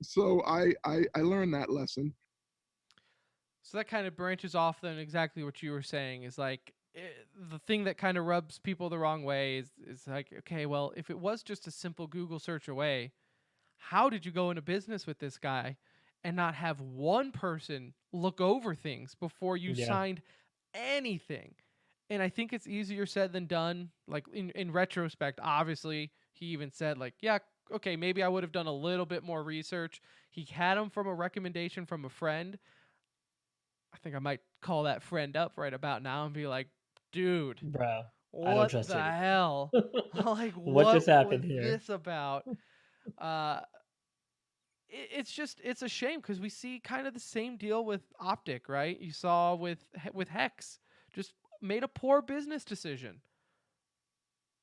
So I learned that lesson. So that kind of branches off then exactly what you were saying, is like, the thing that kind of rubs people the wrong way is like, okay, well, if it was just a simple Google search away, how did you go into business with this guy and not have one person look over things before you Yeah. signed anything? And I think it's easier said than done. Like, in retrospect, obviously, he even said like, yeah, okay, maybe I would have done a little bit more research. He had him from a recommendation from a friend. I think I might call that friend up right about now and be like, dude, Bro, I don't what trust the it. hell? Like, What just what was happened here? this about? Uh, it's a shame, because we see kind of the same deal with Optic, right? You saw with Hex, just made a poor business decision,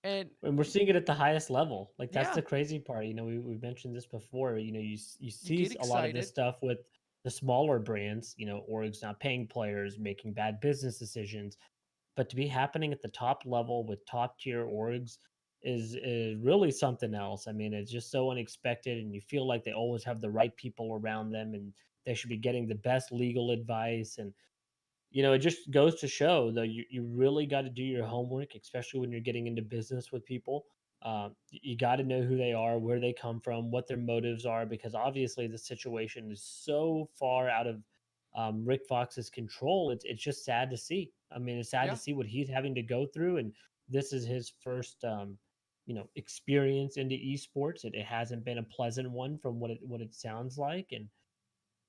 and And we're seeing it at the highest level. Like that's yeah, the crazy part. We mentioned this before. You you see get a lot of this excited. stuff with the smaller brands. Orgs not paying players, making bad business decisions. But to be happening at the top level with top tier orgs is really something else. I mean, it's just so unexpected, and you feel like they always have the right people around them, and they should be getting the best legal advice. And it just goes to show that you really got to do your homework, especially when you're getting into business with people. You got to know who they are, where they come from, what their motives are, because obviously the situation is so far out of Rick Fox's control. It's just sad to see. I mean, it's sad to Yeah, see what he's having to go through, and this is his first experience into esports. It hasn't been a pleasant one from what it sounds like, and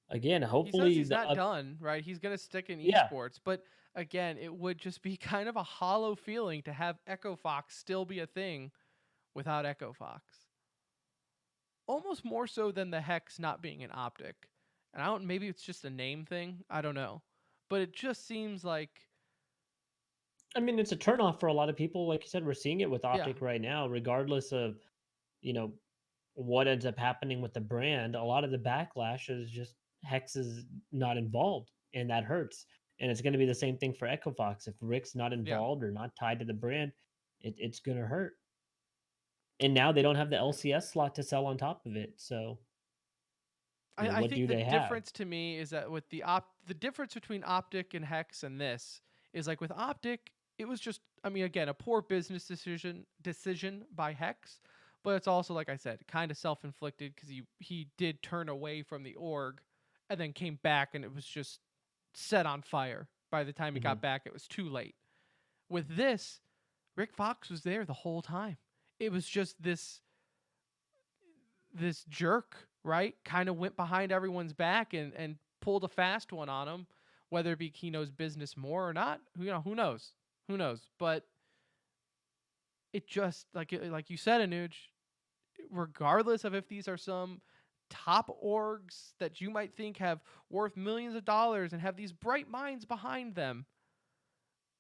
again, he says hopefully he's not done, right? He's gonna stick in yeah. esports, but again, it would just be kind of a hollow feeling to have Echo Fox still be a thing without Echo Fox. Almost more so than the Hex not being an Optic. And I don't, maybe it's just a name thing. I don't know. But it just seems like, I mean, it's a turnoff for a lot of people. Like you said, we're seeing it with yeah, Optic right now, regardless of, you know, what ends up happening with the brand, a lot of the backlash is just Hex is not involved, and that hurts. And it's going to be the same thing for Echo Fox. If Rick's not Yeah. involved or not tied to the brand, it's going to hurt. And now they don't have the LCS slot to sell on top of it. So, I what think do the they have? difference to me is that with the difference between Optic and Hex and this is like with Optic, it was just, I mean, again, a poor business decision by Hex, but it's also, like I said, kind of self-inflicted because he did turn away from the org and then came back and it was just set on fire. By the time he Mhm. got back, it was too late. With this, Rick Fox was there the whole time. It was just this jerk, right? Kind of went behind everyone's back and pulled a fast one on him, whether it be he knows business more or not. Who knows? Who knows? But it just like you said, Anuj, regardless of if these are some top orgs that you might think have worth millions of dollars and have these bright minds behind them,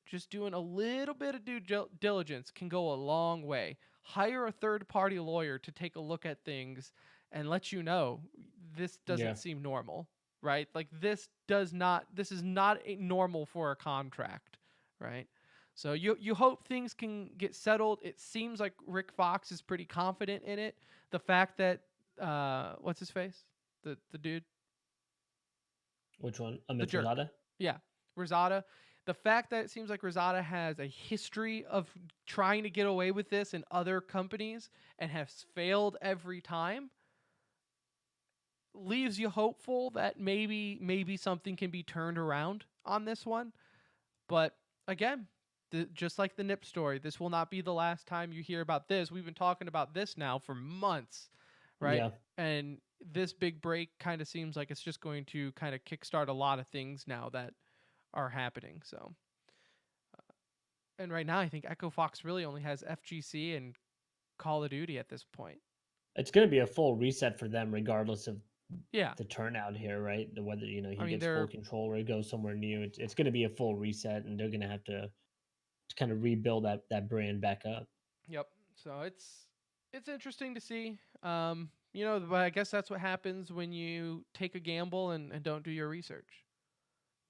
just doing a little bit of due diligence can go a long way. Hire a third party lawyer to take a look at things and let you know this doesn't Yeah. seem normal, right? Like this is not normal for a contract, right? So you hope things can get settled. It seems like Rick Fox is pretty confident in it. The fact that what's his face? The dude, Which one? the Amit jerk. Rosada? Yeah, Rosada. The fact that it seems like Rosada has a history of trying to get away with this in other companies and has failed every time leaves you hopeful that maybe something can be turned around on this one. But again, just like the Nip story, this will not be the last time you hear about this. We've been talking about this now for months, right? Yeah. And this big break kind of seems like it's just going to kind of kickstart a lot of things now that are happening. So, and right now, I think Echo Fox really only has FGC and Call of Duty at this point. It's going to be a full reset for them, regardless of Yeah, the turnout here, right? Whether he I mean gets full they're control or he goes somewhere new, it's going to be a full reset, and they're going to have to kind of rebuild that brand back up. yep. So it's interesting to see. But I guess that's what happens when you take a gamble and don't do your research.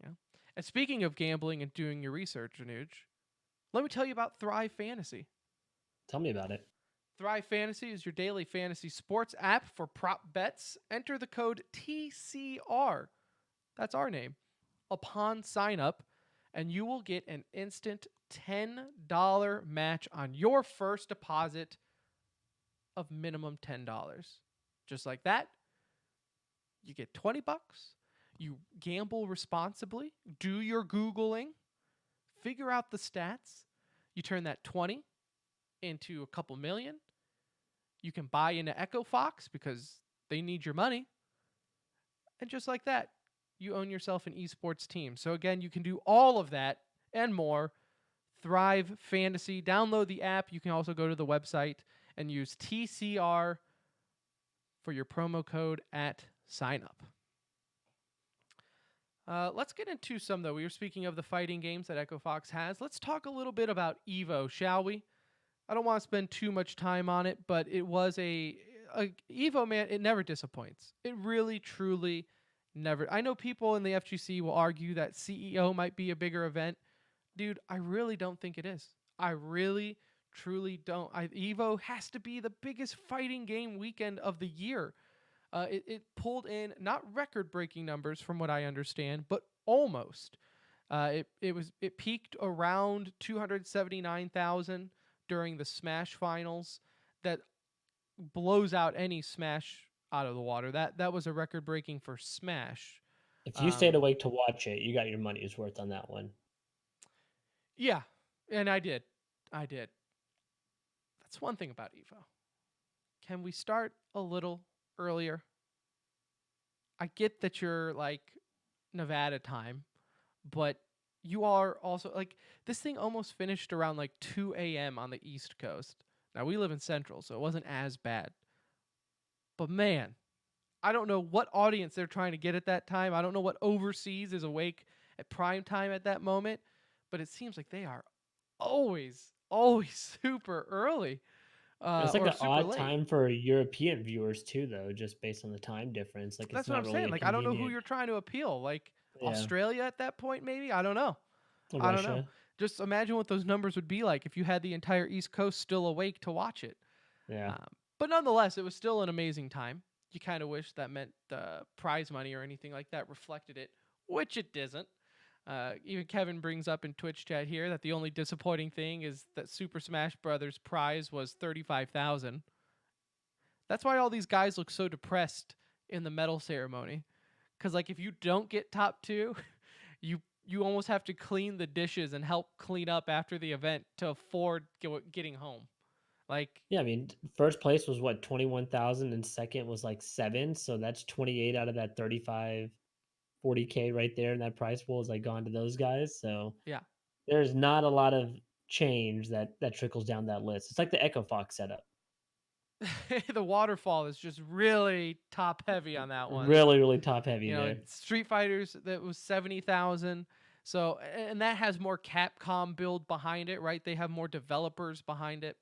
Yeah. And speaking of gambling and doing your research, Anuj, let me tell you about Thrive Fantasy. Tell me about it. Thrive Fantasy is your daily fantasy sports app for prop bets. Enter the code TCR. That's our name. Upon sign up, and you will get an instant $10 match on your first deposit of minimum $10. Just like that, you get 20 bucks. You gamble responsibly, do your Googling, figure out the stats. You turn that 20 into a couple million. You can buy into Echo Fox because they need your money. And just like that, you own yourself an esports team. So again, you can do all of that and more. Thrive Fantasy. Download the app. You can also go to the website and use TCR for your promo code at sign up. Let's get into some, though. We were speaking of the fighting games that Echo Fox has. Let's talk a little bit about Evo, shall we? I don't want to spend too much time on it, but it was a Evo, man. It never disappoints. It really, truly never. I know people in the FGC will argue that CEO might be a bigger event. Dude, I really don't think it is. I really, truly don't. Evo has to be the biggest fighting game weekend of the year. It pulled in not record-breaking numbers from what I understand, but almost. It peaked around 279,000 during the Smash finals. That blows out any Smash out of the water. That was a record-breaking for Smash. If you stayed awake to watch it, you got your money's worth on that one. Yeah, and I did. That's one thing about Evo. Can we start a little earlier? I get that you're like Nevada time, but you are also like this thing almost finished around like 2 a.m. on the East Coast. Now we live in Central, so it wasn't as bad. But man, I don't know what audience they're trying to get at that time. I don't know what overseas is awake at prime time at that moment, but it seems like they are always super early. It's like or an super odd late. time for European viewers too, though, just based on the time difference. Like, it's That's what not I'm really saying. a Like, I don't know who convenient. you're trying to appeal. Like Yeah, Australia at that point, maybe. I don't know. I don't know. Russia. Just imagine what those numbers would be like if you had the entire East Coast still awake to watch it. Yeah, But nonetheless, it was still an amazing time. You kind of wish that meant the prize money or anything like that reflected it, which it doesn't. Even Kevin brings up in Twitch chat here that the only disappointing thing is that Super Smash Brothers prize was 35,000. That's why all these guys look so depressed in the medal ceremony. Cause like if you don't get top 2, you almost have to clean the dishes and help clean up after the event to afford getting home. Like yeah. I mean, first place was what, 21,000, and second was like 7. So that's 28 out of that 35, 40K right there, and that prize pool is like gone to those guys. So yeah. there's not a lot of change that trickles down that list. It's like the Echo Fox setup. The waterfall is just really top heavy on that one. Really, really top heavy there. Street Fighters that was 70,000. So and that has more Capcom build behind it, right? They have more developers behind it,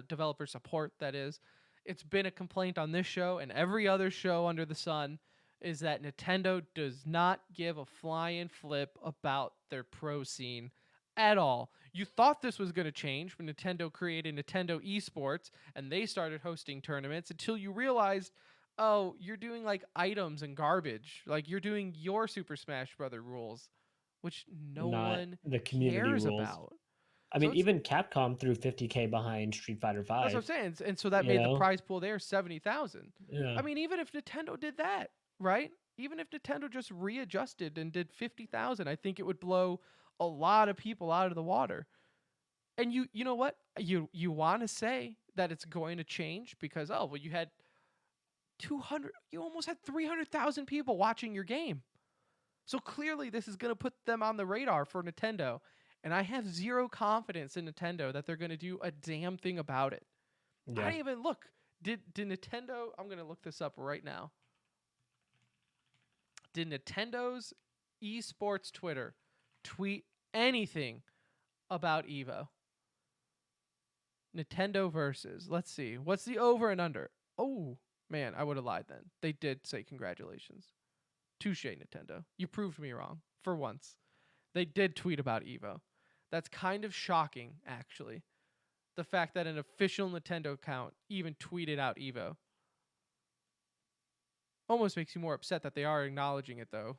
developer support that is. It's been a complaint on this show and every other show under the sun is that Nintendo does not give a flying flip about their pro scene at all. You thought this was going to change when Nintendo created Nintendo Esports and they started hosting tournaments until you realized, oh, you're doing like items and garbage. Like you're doing your Super Smash Brother rules, which no Not one the community cares rules. about. I So mean, even Capcom threw 50K behind Street Fighter that's what I'm 5. saying. And so that You made the know? prize pool there 70,000. Yeah. I mean, even if Nintendo did that, right? Even if Nintendo just readjusted and did 50,000, I think it would blow a lot of people out of the water. And you know what? You want to say that it's going to change because you had 200, you almost had 300,000 people watching your game. So clearly this is going to put them on the radar for Nintendo. And I have zero confidence in Nintendo that they're going to do a damn thing about it. I Yeah. didn't even look. Did Nintendo, I'm going to look this up right now. Did Nintendo's esports Twitter tweet anything about Evo? Nintendo versus. Let's see. What's the over and under? Oh, man, I would have lied then. They did say congratulations. Touche, Nintendo. You proved me wrong for once. They did tweet about Evo. That's kind of shocking, actually. The fact that an official Nintendo account even tweeted out Evo. Almost makes you more upset that they are acknowledging it, though,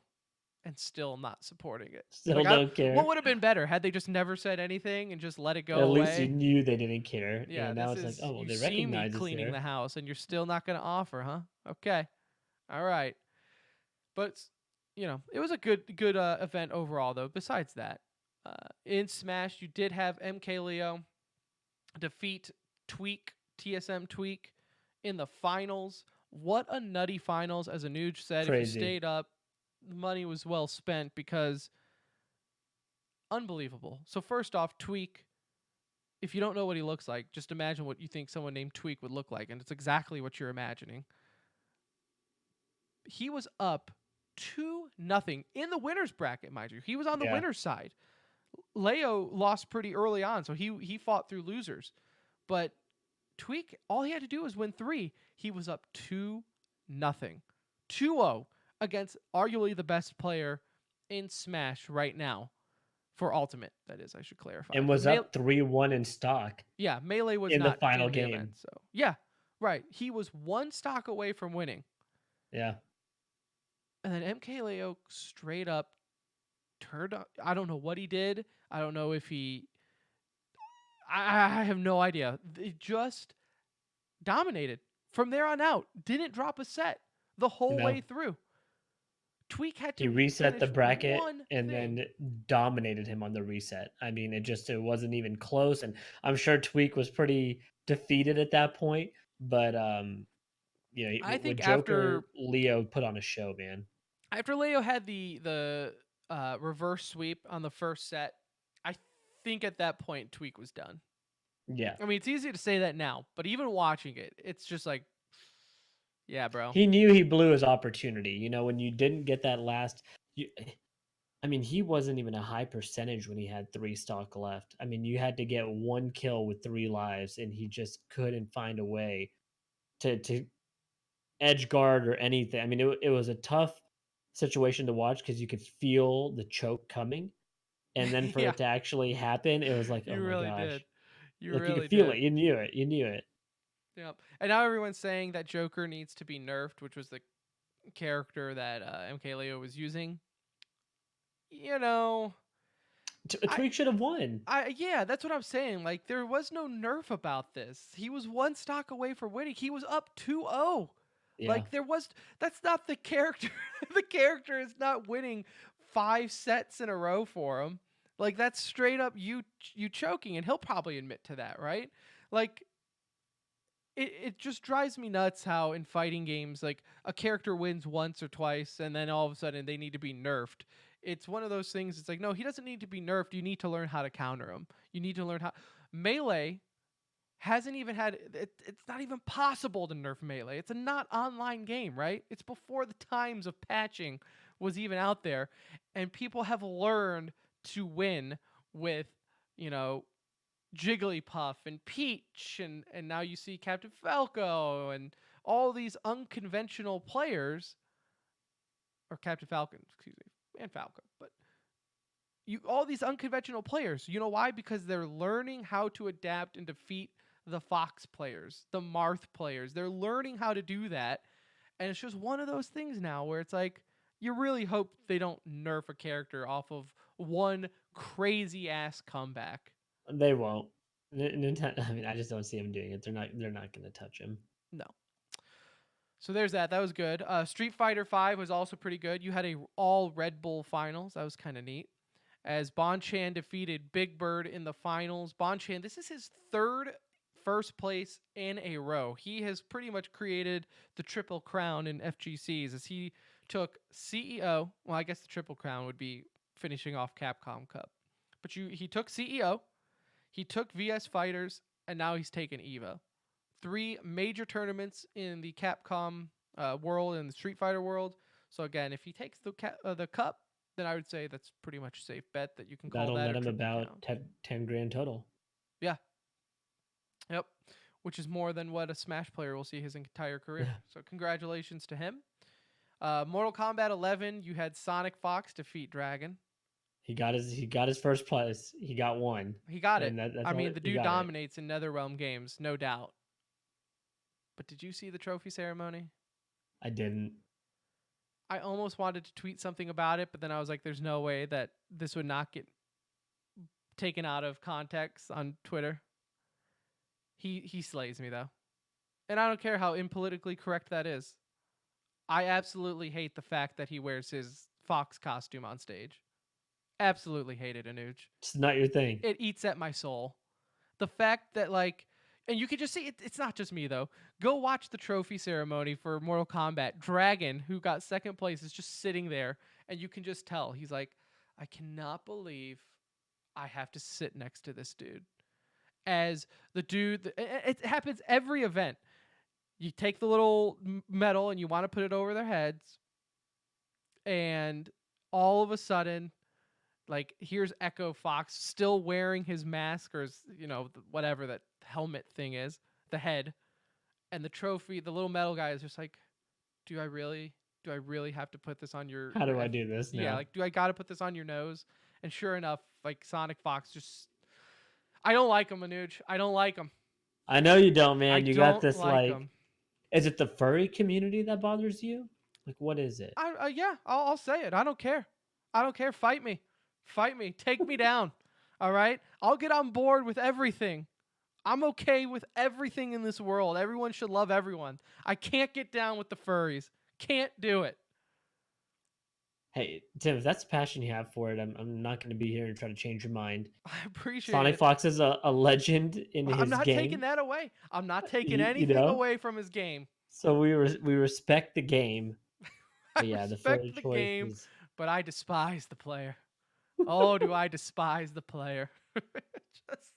and still not supporting it. Still don't care. What would have been better had they just never said anything and just let it go At away? least you knew they didn't care. Yeah, Now this it's is like, oh, well, you they see me recognize us cleaning there. the house, and you're still not going to offer, huh? Okay, all right. But it was a good event overall, though. Besides that, in Smash, you did have MK Leo defeat TSM Tweak in the finals. What a nutty finals, as Anuj said. Crazy. If you stayed up, the money was well spent because unbelievable. So first off, Tweak, if you don't know what he looks like, just imagine what you think someone named Tweak would look like, and it's exactly what you're imagining. He was up 2-0 in the winner's bracket, mind you. He was on the winner's side. Leo lost pretty early on, so he fought through losers. But Tweak, all he had to do was win 3. He was up 2-0. 2-0 against arguably the best player in Smash right now. For Ultimate, that is, I should clarify. And was up 3-1 in stock. Yeah, Melee was in not the final in the game. event, so yeah, right. He was 1 stock away from winning. Yeah. And then MK Leo straight up turned up. I don't know what he did. I don't know if he. I have no idea. They just dominated from there on out. Didn't drop a set the whole way through. Tweak had to. He reset the bracket and thing. then dominated him on the reset. I mean, it wasn't even close. And I'm sure Tweak was pretty defeated at that point. But I think Joker, Leo put on a show, man. After Leo had the reverse sweep on the first set, I think at that point Tweak was done. Yeah. I mean, it's easy to say that now, but even watching it, it's just like, yeah, bro. He knew he blew his opportunity. When you didn't get that last, I mean, he wasn't even a high percentage when he had 3 stock left. I mean, you had to get 1 kill with 3 lives, and he just couldn't find a way to edge guard or anything. I mean, it was a tough situation to watch because you could feel the choke coming, and then for Yeah, it to actually happen, it was like, "Oh you my really did. gosh." You Like, you could really feel did. it. You knew it. You knew it. Yep. And now everyone's saying that Joker needs to be nerfed, which was the character that MKLeo was using. You know, I Tweak should have won. yeah, that's what I'm saying. Like there was no nerf about this. He was 1 stock away from winning. He was up 2-0. Yeah. Like that's not the character. The character is not winning 5 sets in a row for him. Like that's straight up you choking, and he'll probably admit to that, right? Like it just drives me nuts how in fighting games like a character wins once or twice and then all of a sudden they need to be nerfed. It's one of those things. It's like, no, he doesn't need to be nerfed. You need to learn how to counter him. You need to learn how. Melee hasn't even had it's not even possible to nerf Melee. It's a not online game, right? It's before the times of patching was even out there, and people have learned to win with, you know, Jigglypuff and Peach, and now you see Captain Falco and all these unconventional players, or Captain Falcon, excuse me, and Falco, but you all these unconventional players. You know why? Because they're learning how to adapt and defeat the Fox players, the Marth players. They're learning how to do that, and it's just one of those things now where it's like you really hope they don't nerf a character off of one crazy ass comeback. They won't. Nintendo. I mean, I just don't see them doing it. They're not. They're not going to touch him. No. So there's that. That was good. Street Fighter V was also pretty good. You had a all Red Bull finals. That was kind of neat. As Bonchan defeated Big Bird in the finals. Bonchan, this is his third first place in a row. He has pretty much created the triple crown in FGCs as he took CEO. Well, I guess the triple crown would be finishing off Capcom Cup. But he took CEO, he took VS Fighters, and now he's taken EVO. 3 major tournaments in the Capcom world and the Street Fighter world. So again, if he takes the cup, then I would say that's pretty much a safe bet that you can call That'll that net a him triple about crown. 10 grand total. Yeah. Yep. Which is more than what a Smash player will see his entire career. So congratulations to him. Mortal Kombat 11, you had Sonic Fox defeat Dragon. He got his first place. He got one. He got it. And that's I all mean, the he dude got it. dominates in NetherRealm games, no doubt. But did you see the trophy ceremony? I didn't. I almost wanted to tweet something about it, but then I was like, there's no way that this would not get taken out of context on Twitter. He slays me though. And I don't care how impolitically correct that is. I absolutely hate the fact that he wears his fox costume on stage. Absolutely hate it, Anuj. It's not your thing. It eats at my soul. The fact that like, and you can just see it's not just me though. Go watch the trophy ceremony for Mortal Kombat. Dragon, who got second place, is just sitting there, and you can just tell he's like, I cannot believe I have to sit next to this dude. As the dude, it happens every event. You take the little medal and you want to put it over their heads, and all of a sudden, like here's Echo Fox still wearing his mask or his, whatever that helmet thing is, the head, and the trophy, the little metal guy is just like, do I really have to put this on your? How do I do this now? Yeah, like do I got to put this on your nose? And sure enough, like Sonic Fox just, I don't like him, Anuj. I don't like him. I know you don't, man. You got this like. Him. Is it the furry community that bothers you? Like, what is it? Yeah, I'll say it. I don't care. I don't care. Fight me. Fight me. Take me down. All right? I'll get on board with everything. I'm okay with everything in this world. Everyone should love everyone. I can't get down with the furries. Can't do it. Hey, Tim, if that's the passion you have for it, I'm not going to be here and try to change your mind. I appreciate Sonic it. Fox is a legend in his game. I'm not taking that away. I'm not taking anything away from his game. So we respect the game. I But yeah, respect the the game, but I despise the player. Oh, do I despise the player?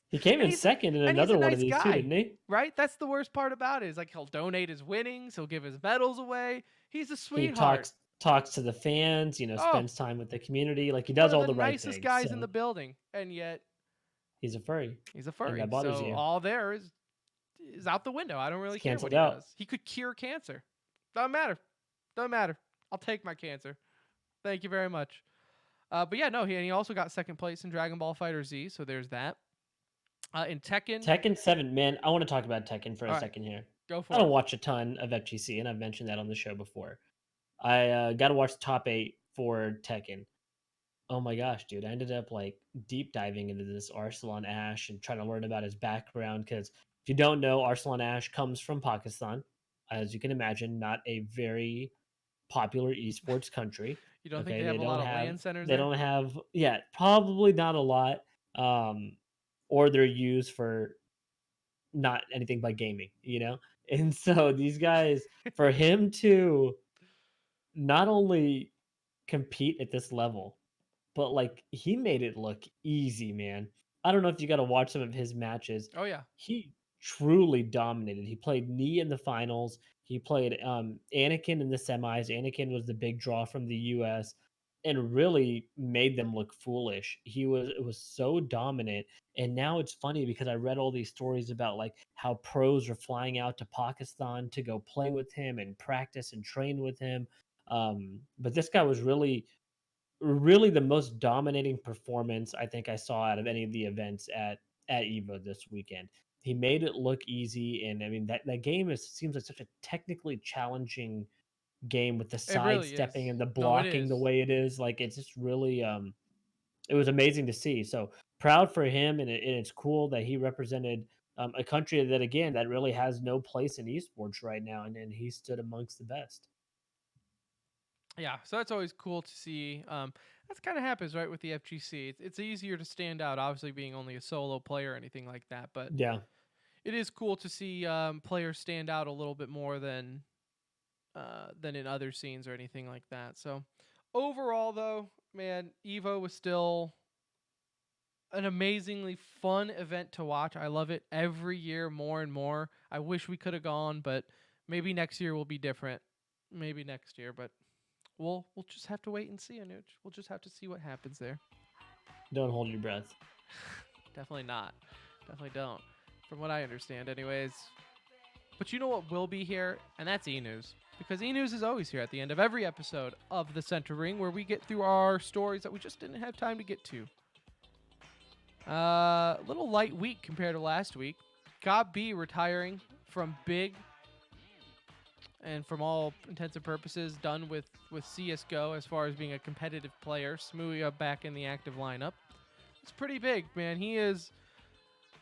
He came in second in another one of these too, didn't he? Right? That's the worst part about it. Is like he'll donate his winnings, he'll give his medals away. He's a sweetheart. talks to the fans, Oh, spends time with the community. Like he one does of all the the right nicest things. guys in So the building, and yet he's a furry, he's a and furry. that bothers So you. all there is out the window. I don't really He's care what canceled he out. does. He could cure cancer. Doesn't matter. Doesn't matter. I'll take my cancer. Thank you very much. But yeah, no, he also got second place in Dragon Ball Fighter Z, so there's that. In Tekken, Tekken 7, man, I want to talk about Tekken for a all right, second here. go I for don't it. watch a ton of FGC, and I've mentioned that on the show before. I got to watch the top 8 for Tekken. Oh my gosh, dude. I ended up like deep diving into this Arsalan Ash and trying to learn about his background because if you don't know, Arsalan Ash comes from Pakistan. As you can imagine, not a very popular esports country. You don't think Okay, they have a lot of land centers they there? don't have yeah, probably not a lot. Um or they're used for not anything but gaming. And so these guys, for him to not only compete at this level, but like he made it look easy, man. I don't know if you got to watch some of his matches. Oh yeah, He truly dominated. He played Nee in the finals. He played Anakin in the semis. Anakin was the big draw from the US and really made them look foolish. It was so dominant. And now it's funny because I read all these stories about like how pros are flying out to Pakistan to go play with him and practice and train with him. But this guy was really the most dominating performance I think I saw out of any of the events at Evo this weekend. He made it look easy, and I mean that game seems like such a technically challenging game with the it really is. sidestepping and the No, it blocking is. the way it is. Like it's just really it was amazing to see. So proud for him, and it's cool that he represented a country that again that really has no place in esports right now, and he stood amongst the best. Yeah, so that's always cool to see. That's kind of happens right with the FGC. It's easier to stand out, obviously being only a solo player or anything like that. But Yeah. it is cool to see players stand out a little bit more than in other scenes or anything like that. So overall, though, man, Evo was still an amazingly fun event to watch. I love it every year more and more. I wish we could have gone, but maybe next year will be different. Maybe next year, but we'll just have to wait and see, Anuj. We'll just have to see what happens there. Don't hold your breath. Definitely not. Definitely don't. From what I understand, anyways. But you know what will be here? And that's E-News. Because E-News is always here at the end of every episode of The Center Ring, where we get through our stories that we just didn't have time to get to. A little light week compared to last week. Gob B retiring from Big, and from all intents and purposes done with CSGO as far as being a competitive player. Smooya back in the active lineup. It's pretty big, man. He is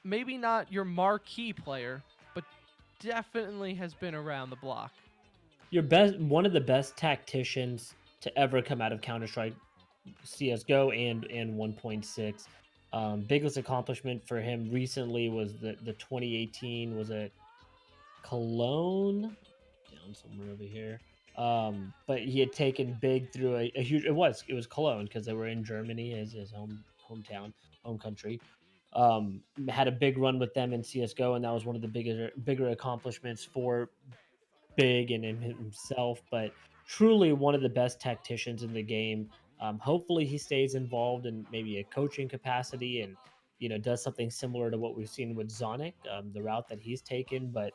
maybe not your marquee player, but definitely has been around the block. One of the best tacticians to ever come out of Counter-Strike, CS:GO, and 1.6. Biggest accomplishment for him recently was the 2018, was it Cologne? Down somewhere over here. But he had taken Big through a huge. It was Cologne because they were in Germany, his hometown, home country. Had a big run with them in CS:GO, and that was one of the bigger accomplishments for Big and in himself, but truly one of the best tacticians in the game. Hopefully, he stays involved in maybe a coaching capacity and does something similar to what we've seen with Zonic, the route that he's taken. But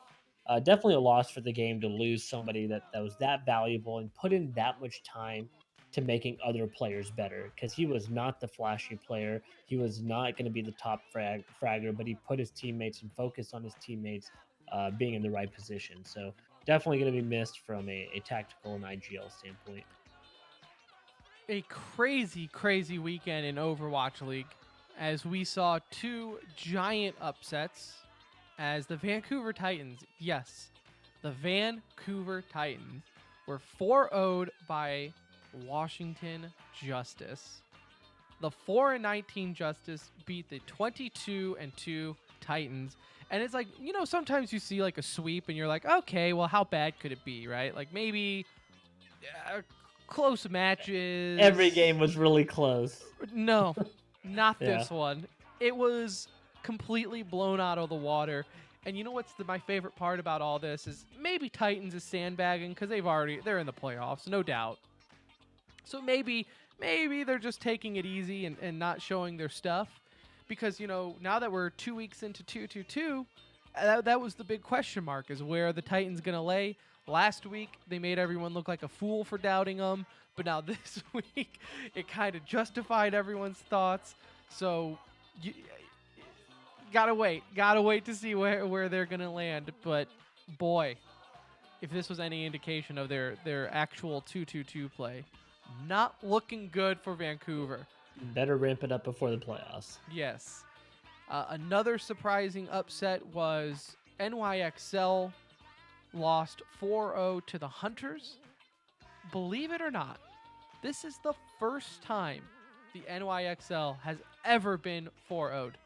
definitely a loss for the game to lose somebody that was that valuable and put in that much time to making other players better, because he was not the flashy player. He was not going to be the top fragger, but he put his teammates and focused on his teammates being in the right position. So definitely going to be missed from a tactical and IGL standpoint. A crazy, crazy weekend in Overwatch League as we saw two giant upsets as the Vancouver Titans, yes, the Vancouver Titans were 4-0'd by Washington Justice. The 4-19 Justice beat the 22-2 Titans. And it's like, sometimes you see like a sweep and you're like, okay, well, how bad could it be, right? Like maybe close matches. Every game was really close. No, not Yeah. this one. It was completely blown out of the water. And you know what's my favorite part about all this is maybe Titans is sandbagging because they're in the playoffs, no doubt. So maybe they're just taking it easy and not showing their stuff, because now that we're 2 weeks into 2-2-2, that was the big question mark, is where are the Titans gonna lay. Last week they made everyone look like a fool for doubting them, but now this week it kind of justified everyone's thoughts. So you gotta wait to see where they're gonna land. But boy, if this was any indication of their actual 2-2-2 play, not looking good for Vancouver. Better ramp it up before the playoffs. Yes. Another surprising upset was NYXL lost 4-0 to the Hunters. Believe it or not, this is the first time the NYXL has ever been 4-0'd.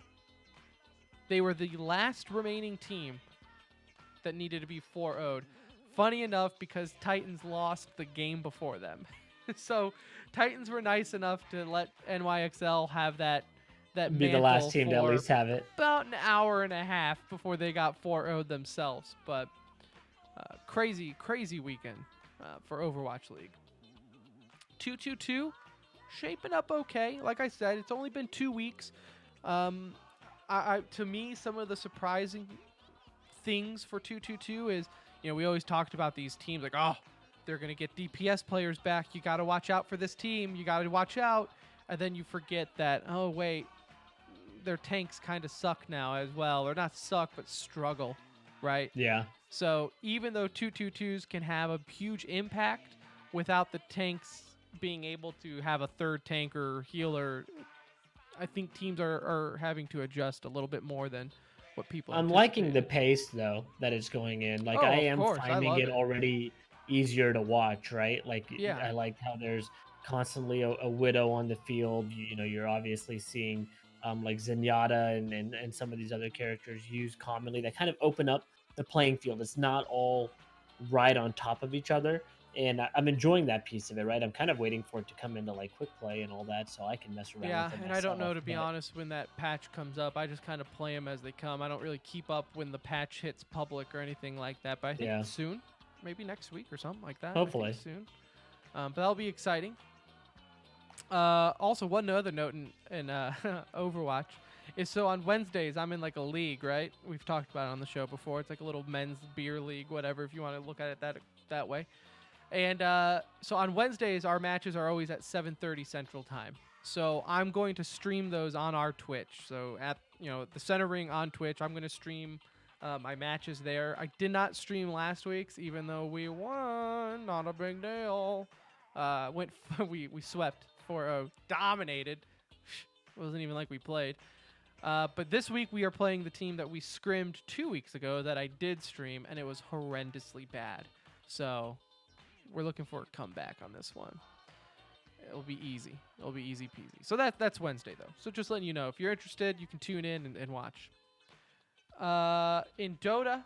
They were the last remaining team that needed to be 4-0'd. Funny enough, because Titans lost the game before them. So Titans were nice enough to let NYXL have that Be the last team to at for least have it. about an hour and a half before they got 4-0'd themselves. But crazy weekend for Overwatch League. 2-2-2, shaping up okay. Like I said, it's only been 2 weeks. To me, some of the surprising things for 2-2-2 is, we always talked about these teams like, oh, they're going to get DPS players back. You got to watch out for this team. You got to watch out. And then you forget that, oh, wait, their tanks kind of suck now as well. Or not suck, but struggle, right? Yeah. So even though 2-2-2s can have a huge impact, without the tanks being able to have a third tank or healer, I think teams are having to adjust a little bit more than what people I'm liking the anticipated. pace, though, that it's going in. Like, Oh, I of am course, I finding love it it. already easier to watch, right? Like, Yeah. I like how there's constantly a Widow on the field. You're obviously seeing like Zenyatta and some of these other characters used commonly that kind of open up the playing field. It's not all right on top of each other. And I'm enjoying that piece of it, right? I'm kind of waiting for it to come into like quick play and all that, so I can mess around Yeah, with it and I don't know, myself, to be but- honest, when that patch comes up. I just kind of play them as they come. I don't really keep up when the patch hits public or anything like that, but I think Yeah. soon, maybe next week or something like that. Hopefully. I think soon. But that'll be exciting. Also, one other note in Overwatch is, so on Wednesdays, I'm in like a league, right? We've talked about it on the show before. It's like a little men's beer league, whatever, if you want to look at it that way. And so on Wednesdays, our matches are always at 7:30 Central Time. So I'm going to stream those on our Twitch. So at the Center Ring on Twitch, I'm going to stream my matches there. I did not stream last week's, even though we won. Not a big deal. We swept 4-0, dominated. It wasn't even like we played. But this week we are playing the team that we scrimmed 2 weeks ago that I did stream, and it was horrendously bad. So we're looking for a comeback on this one. It'll be easy. It'll be easy peasy. So that's Wednesday, though. So just letting you know, if you're interested, you can tune in and watch. In Dota,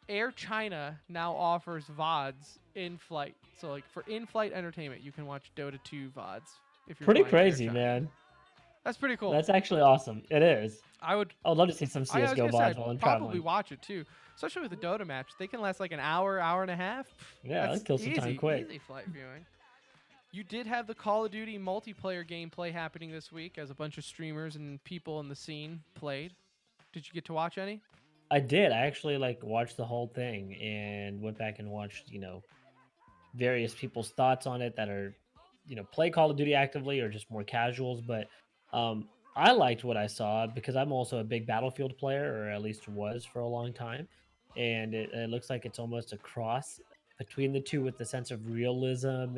Air China now offers VODs in flight. So like for in-flight entertainment, you can watch Dota 2 VODs. If you're Pretty flying Air crazy, China. man. That's pretty cool. That's actually awesome. It is. I would love to see some I was CSGO gonna say, VODs while I'd I'm probably traveling. watch it too, especially with the Dota match. They can last like an hour and a half. Yeah, That's that kills some time easy, quick. Easy flight viewing. You did have the Call of Duty multiplayer gameplay happening this week, as a bunch of streamers and people in the scene played. Did you get to watch any? I did. I actually watched the whole thing and went back and watched, various people's thoughts on it that are, play Call of Duty actively or just more casuals. But I liked what I saw because I'm also a big Battlefield player, or at least was for a long time. And it looks like it's almost a cross between the two, with the sense of realism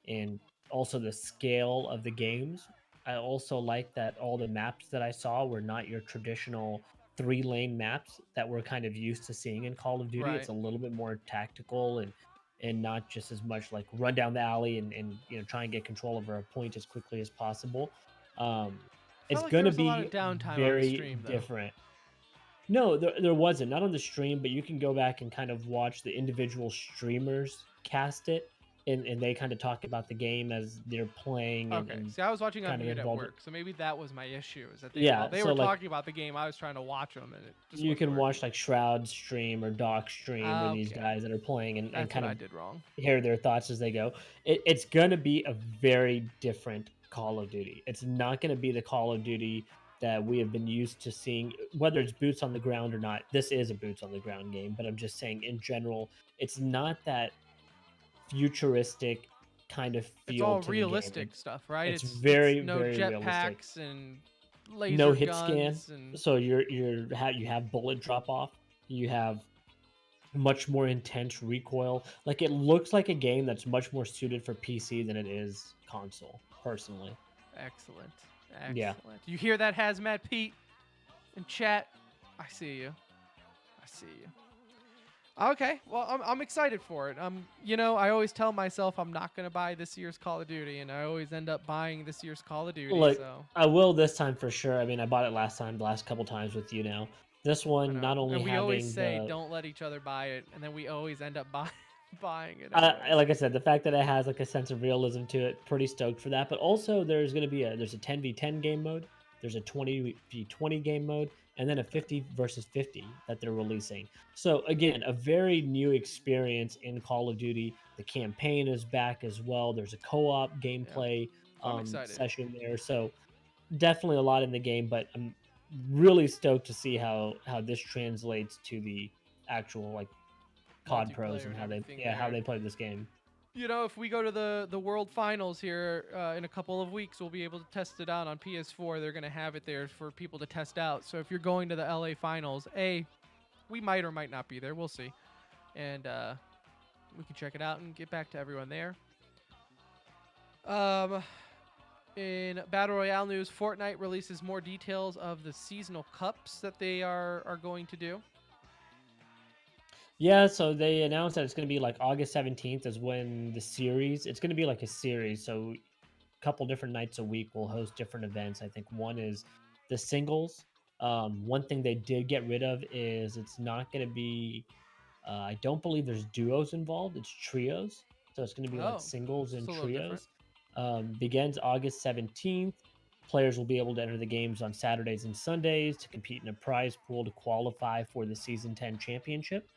and also the scale of the games. I also like that all the maps that I saw were not your traditional 3-lane maps that we're kind of used to seeing in Call of Duty. Right. It's a little bit more tactical and not just as much like run down the alley and try and get control over a point as quickly as possible. It's like going there to was a lot be of downtime on the very stream, though. different. No, there wasn't. Not on the stream, but you can go back and kind of watch the individual streamers cast it. and they kind of talk about the game as they're playing Okay. and See, I was watching on kind of mute at involved. work, so maybe that was my issue. Is that Yeah, while they so, were like, talking about the game, I was trying to watch them, and it just you wasn't can working. watch like Shroud stream or Doc stream or these Okay. guys that are playing and That's kind what I of did wrong. hear their thoughts as they go. It's gonna be a very different Call of Duty. It's not gonna be the Call of Duty that we have been used to seeing, whether it's boots on the ground or not. This is a boots on the ground game, but I'm just saying in general, it's not that futuristic kind of It's feel all to the game. realistic stuff, right? It's It's very, no very realistic. jetpacks and laser No hit scan, guns and so you have bullet drop off. You have much more intense recoil. Like, it looks like a game that's much more suited for PC than it is console, personally. excellent. Yeah. Excellent. You hear that, Hazmat Pete in chat? I see you. I see you. Okay, well, I'm excited for it. I always tell myself I'm not gonna buy this year's Call of Duty, and I always end up buying this year's Call of Duty. Like, So I will this time for sure. I mean, I bought it the last couple times with you now. This I one, know. not only And we always having say the don't let each other buy it, and then we always end up buying it. I, anyways. like I said, the fact that it has like a sense of realism to it, pretty stoked for that. But also, there's going to be there's a 10v10 game mode, there's a 20v20 game mode, and then a 50 versus 50 that they're releasing. So again, a very new experience in Call of Duty. The campaign is back as well. There's a co-op gameplay I'm excited. session there. So definitely a lot in the game, but I'm really stoked to see how this translates to the actual like COD pros Multiplayer and and how everything how there. they play this game. If we go to the World Finals here in a couple of weeks, we'll be able to test it out on PS4. They're going to have it there for people to test out. So if you're going to the LA Finals, we might or might not be there. We'll see. And we can check it out and get back to everyone there. In Battle Royale news, Fortnite releases more details of the seasonal cups that they are going to do. Yeah, so they announced that it's going to be like August 17th is when the series, it's going to be like a series. So a couple different nights a week will host different events. I think one is the singles. One thing they did get rid of is it's not going to be, I don't believe there's duos involved. It's trios. So it's going to be like singles and it's a little different. trios. Begins August 17th. Players will be able to enter the games on Saturdays and Sundays to compete in a prize pool to qualify for the Season 10 championship.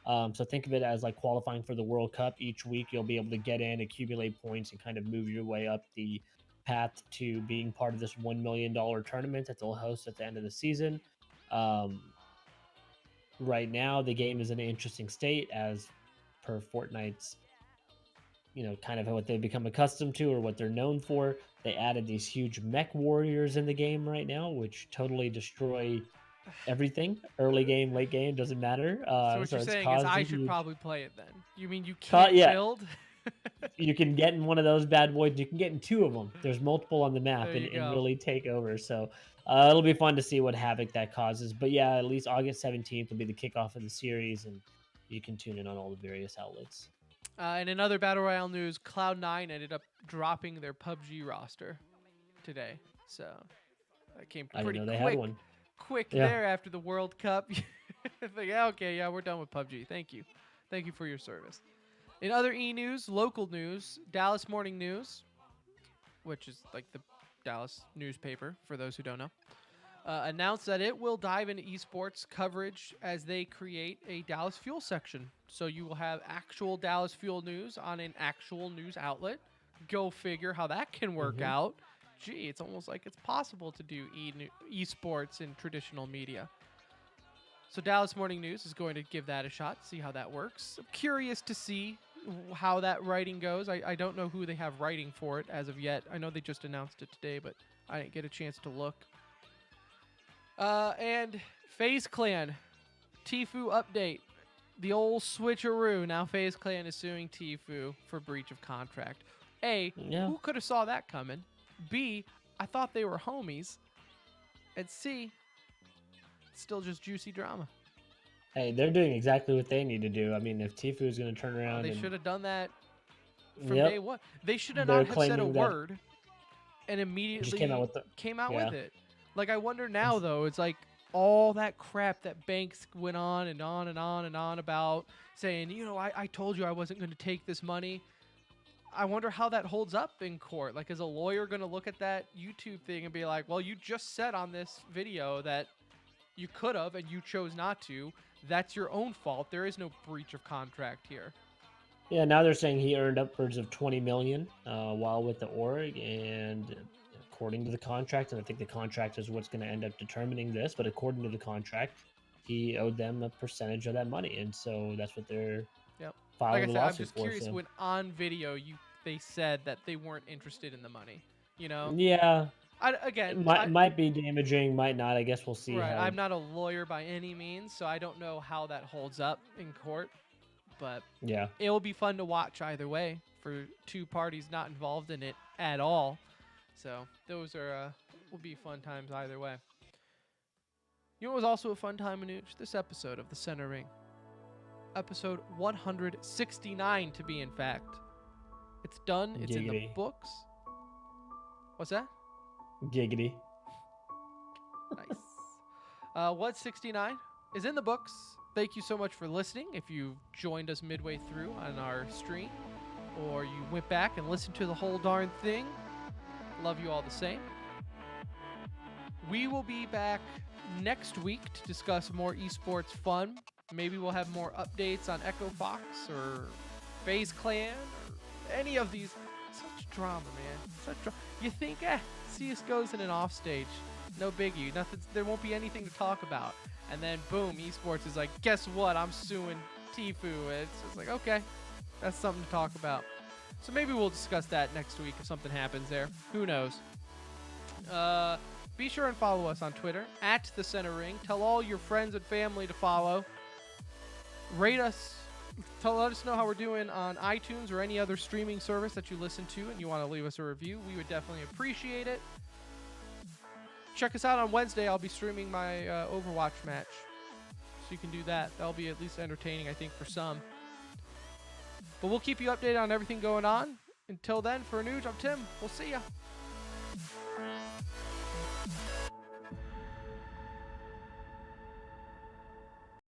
So think of it as like qualifying for the World Cup. Each week you'll be able to get in, accumulate points, and kind of move your way up the path to being part of this $1 million tournament that they'll host at the end of the season. Right now, the game is in an interesting state as per Fortnite's, kind of what they've become accustomed to or what they're known for. They added these huge mech warriors in the game right now, which totally destroy everything. Early game, late game, doesn't matter. So what you're it's saying is I caused should huge- probably play it then. You mean you can't yeah. build? You can get in one of those bad boys. You can get in two of them. There's multiple on the map There you and go. really take over. So it'll be fun to see what havoc that causes. But yeah, at least August 17th will be the kickoff of the series, and you can tune in on all the various outlets. And in other Battle Royale news, Cloud9 ended up dropping their PUBG roster today. So that came I pretty didn't know they quick. had one. Quick Yeah. there after the World Cup. It's like, yeah, okay, yeah, we're done with PUBG. Thank you. Thank you for your service. In other news, local news, Dallas Morning News, which is like the Dallas newspaper for those who don't know, announced that it will dive into esports coverage as they create a Dallas Fuel section. So you will have actual Dallas Fuel news on an actual news outlet. Go figure how that can work out. Gee, it's almost like it's possible to do esports in traditional media. So Dallas Morning News is going to give that a shot, see how that works. I'm curious to see how that writing goes. I don't know who they have writing for it as of yet. I know they just announced it today, but I didn't get a chance to look. And FaZe Clan, Tfue update. The old switcheroo. Now FaZe Clan is suing Tfue for breach of contract. A, who could have saw that coming? B, I thought they were homies. And C, it's still just juicy drama. Hey, they're doing exactly what they need to do. I mean, if Tfue is going to turn around, They and should have done that from Yep. day one. They should have They're not have said a claiming that- word and immediately just came out with the with it. Like, I wonder now, though, it's like all that crap that Banks went on and on and on and on about saying, I told you I wasn't going to take this money. I wonder how that holds up in court. Like, is a lawyer going to look at that YouTube thing and be like, well, you just said on this video that you could have and you chose not to. That's your own fault. There is no breach of contract here. Yeah, now they're saying he earned upwards of 20 million while with the org, and according to the contract, and I think the contract is what's going to end up determining this, but according to the contract, he owed them a percentage of that money, and so that's what they're Yep. filing Like I the said, I'm lawsuit just for. curious So. when on video they said that they weren't interested in the money. You know? Yeah, Again, it might be damaging, might not. I guess we'll see. Right. How... I'm not a lawyer by any means, so I don't know how that holds up in court. But Yeah, it will be fun to watch either way for two parties not involved in it at all. So those are will be fun times either way. You know what was also a fun time, Anuj? This episode of The Center Ring. Episode 169 to be in fact. It's done. It's in the Giggity. books. What's that? Giggity. Nice. 169 is in the books. Thank you so much for listening. If you joined us midway through on our stream, or you went back and listened to the whole darn thing, love you all the same. We will be back next week to discuss more esports fun. Maybe we'll have more updates on Echo Fox or FaZe Clan or any of these. Such drama, man. You think, CSGO's in an offstage. No biggie. Nothing. There won't be anything to talk about. And then, boom, esports is like, guess what? I'm suing Tfue. It's just like, okay, that's something to talk about. So maybe we'll discuss that next week if something happens there. Who knows? Be sure and follow us on Twitter, @TheCenterRing. Tell all your friends and family to follow. Rate us. Let us know how we're doing on iTunes or any other streaming service that you listen to and you want to leave us a review. We would definitely appreciate it. Check us out on Wednesday. I'll be streaming my Overwatch match. So you can do that. That'll be at least entertaining, I think, for some. But we'll keep you updated on everything going on. Until then, for Anuj, I'm Tim. We'll see ya.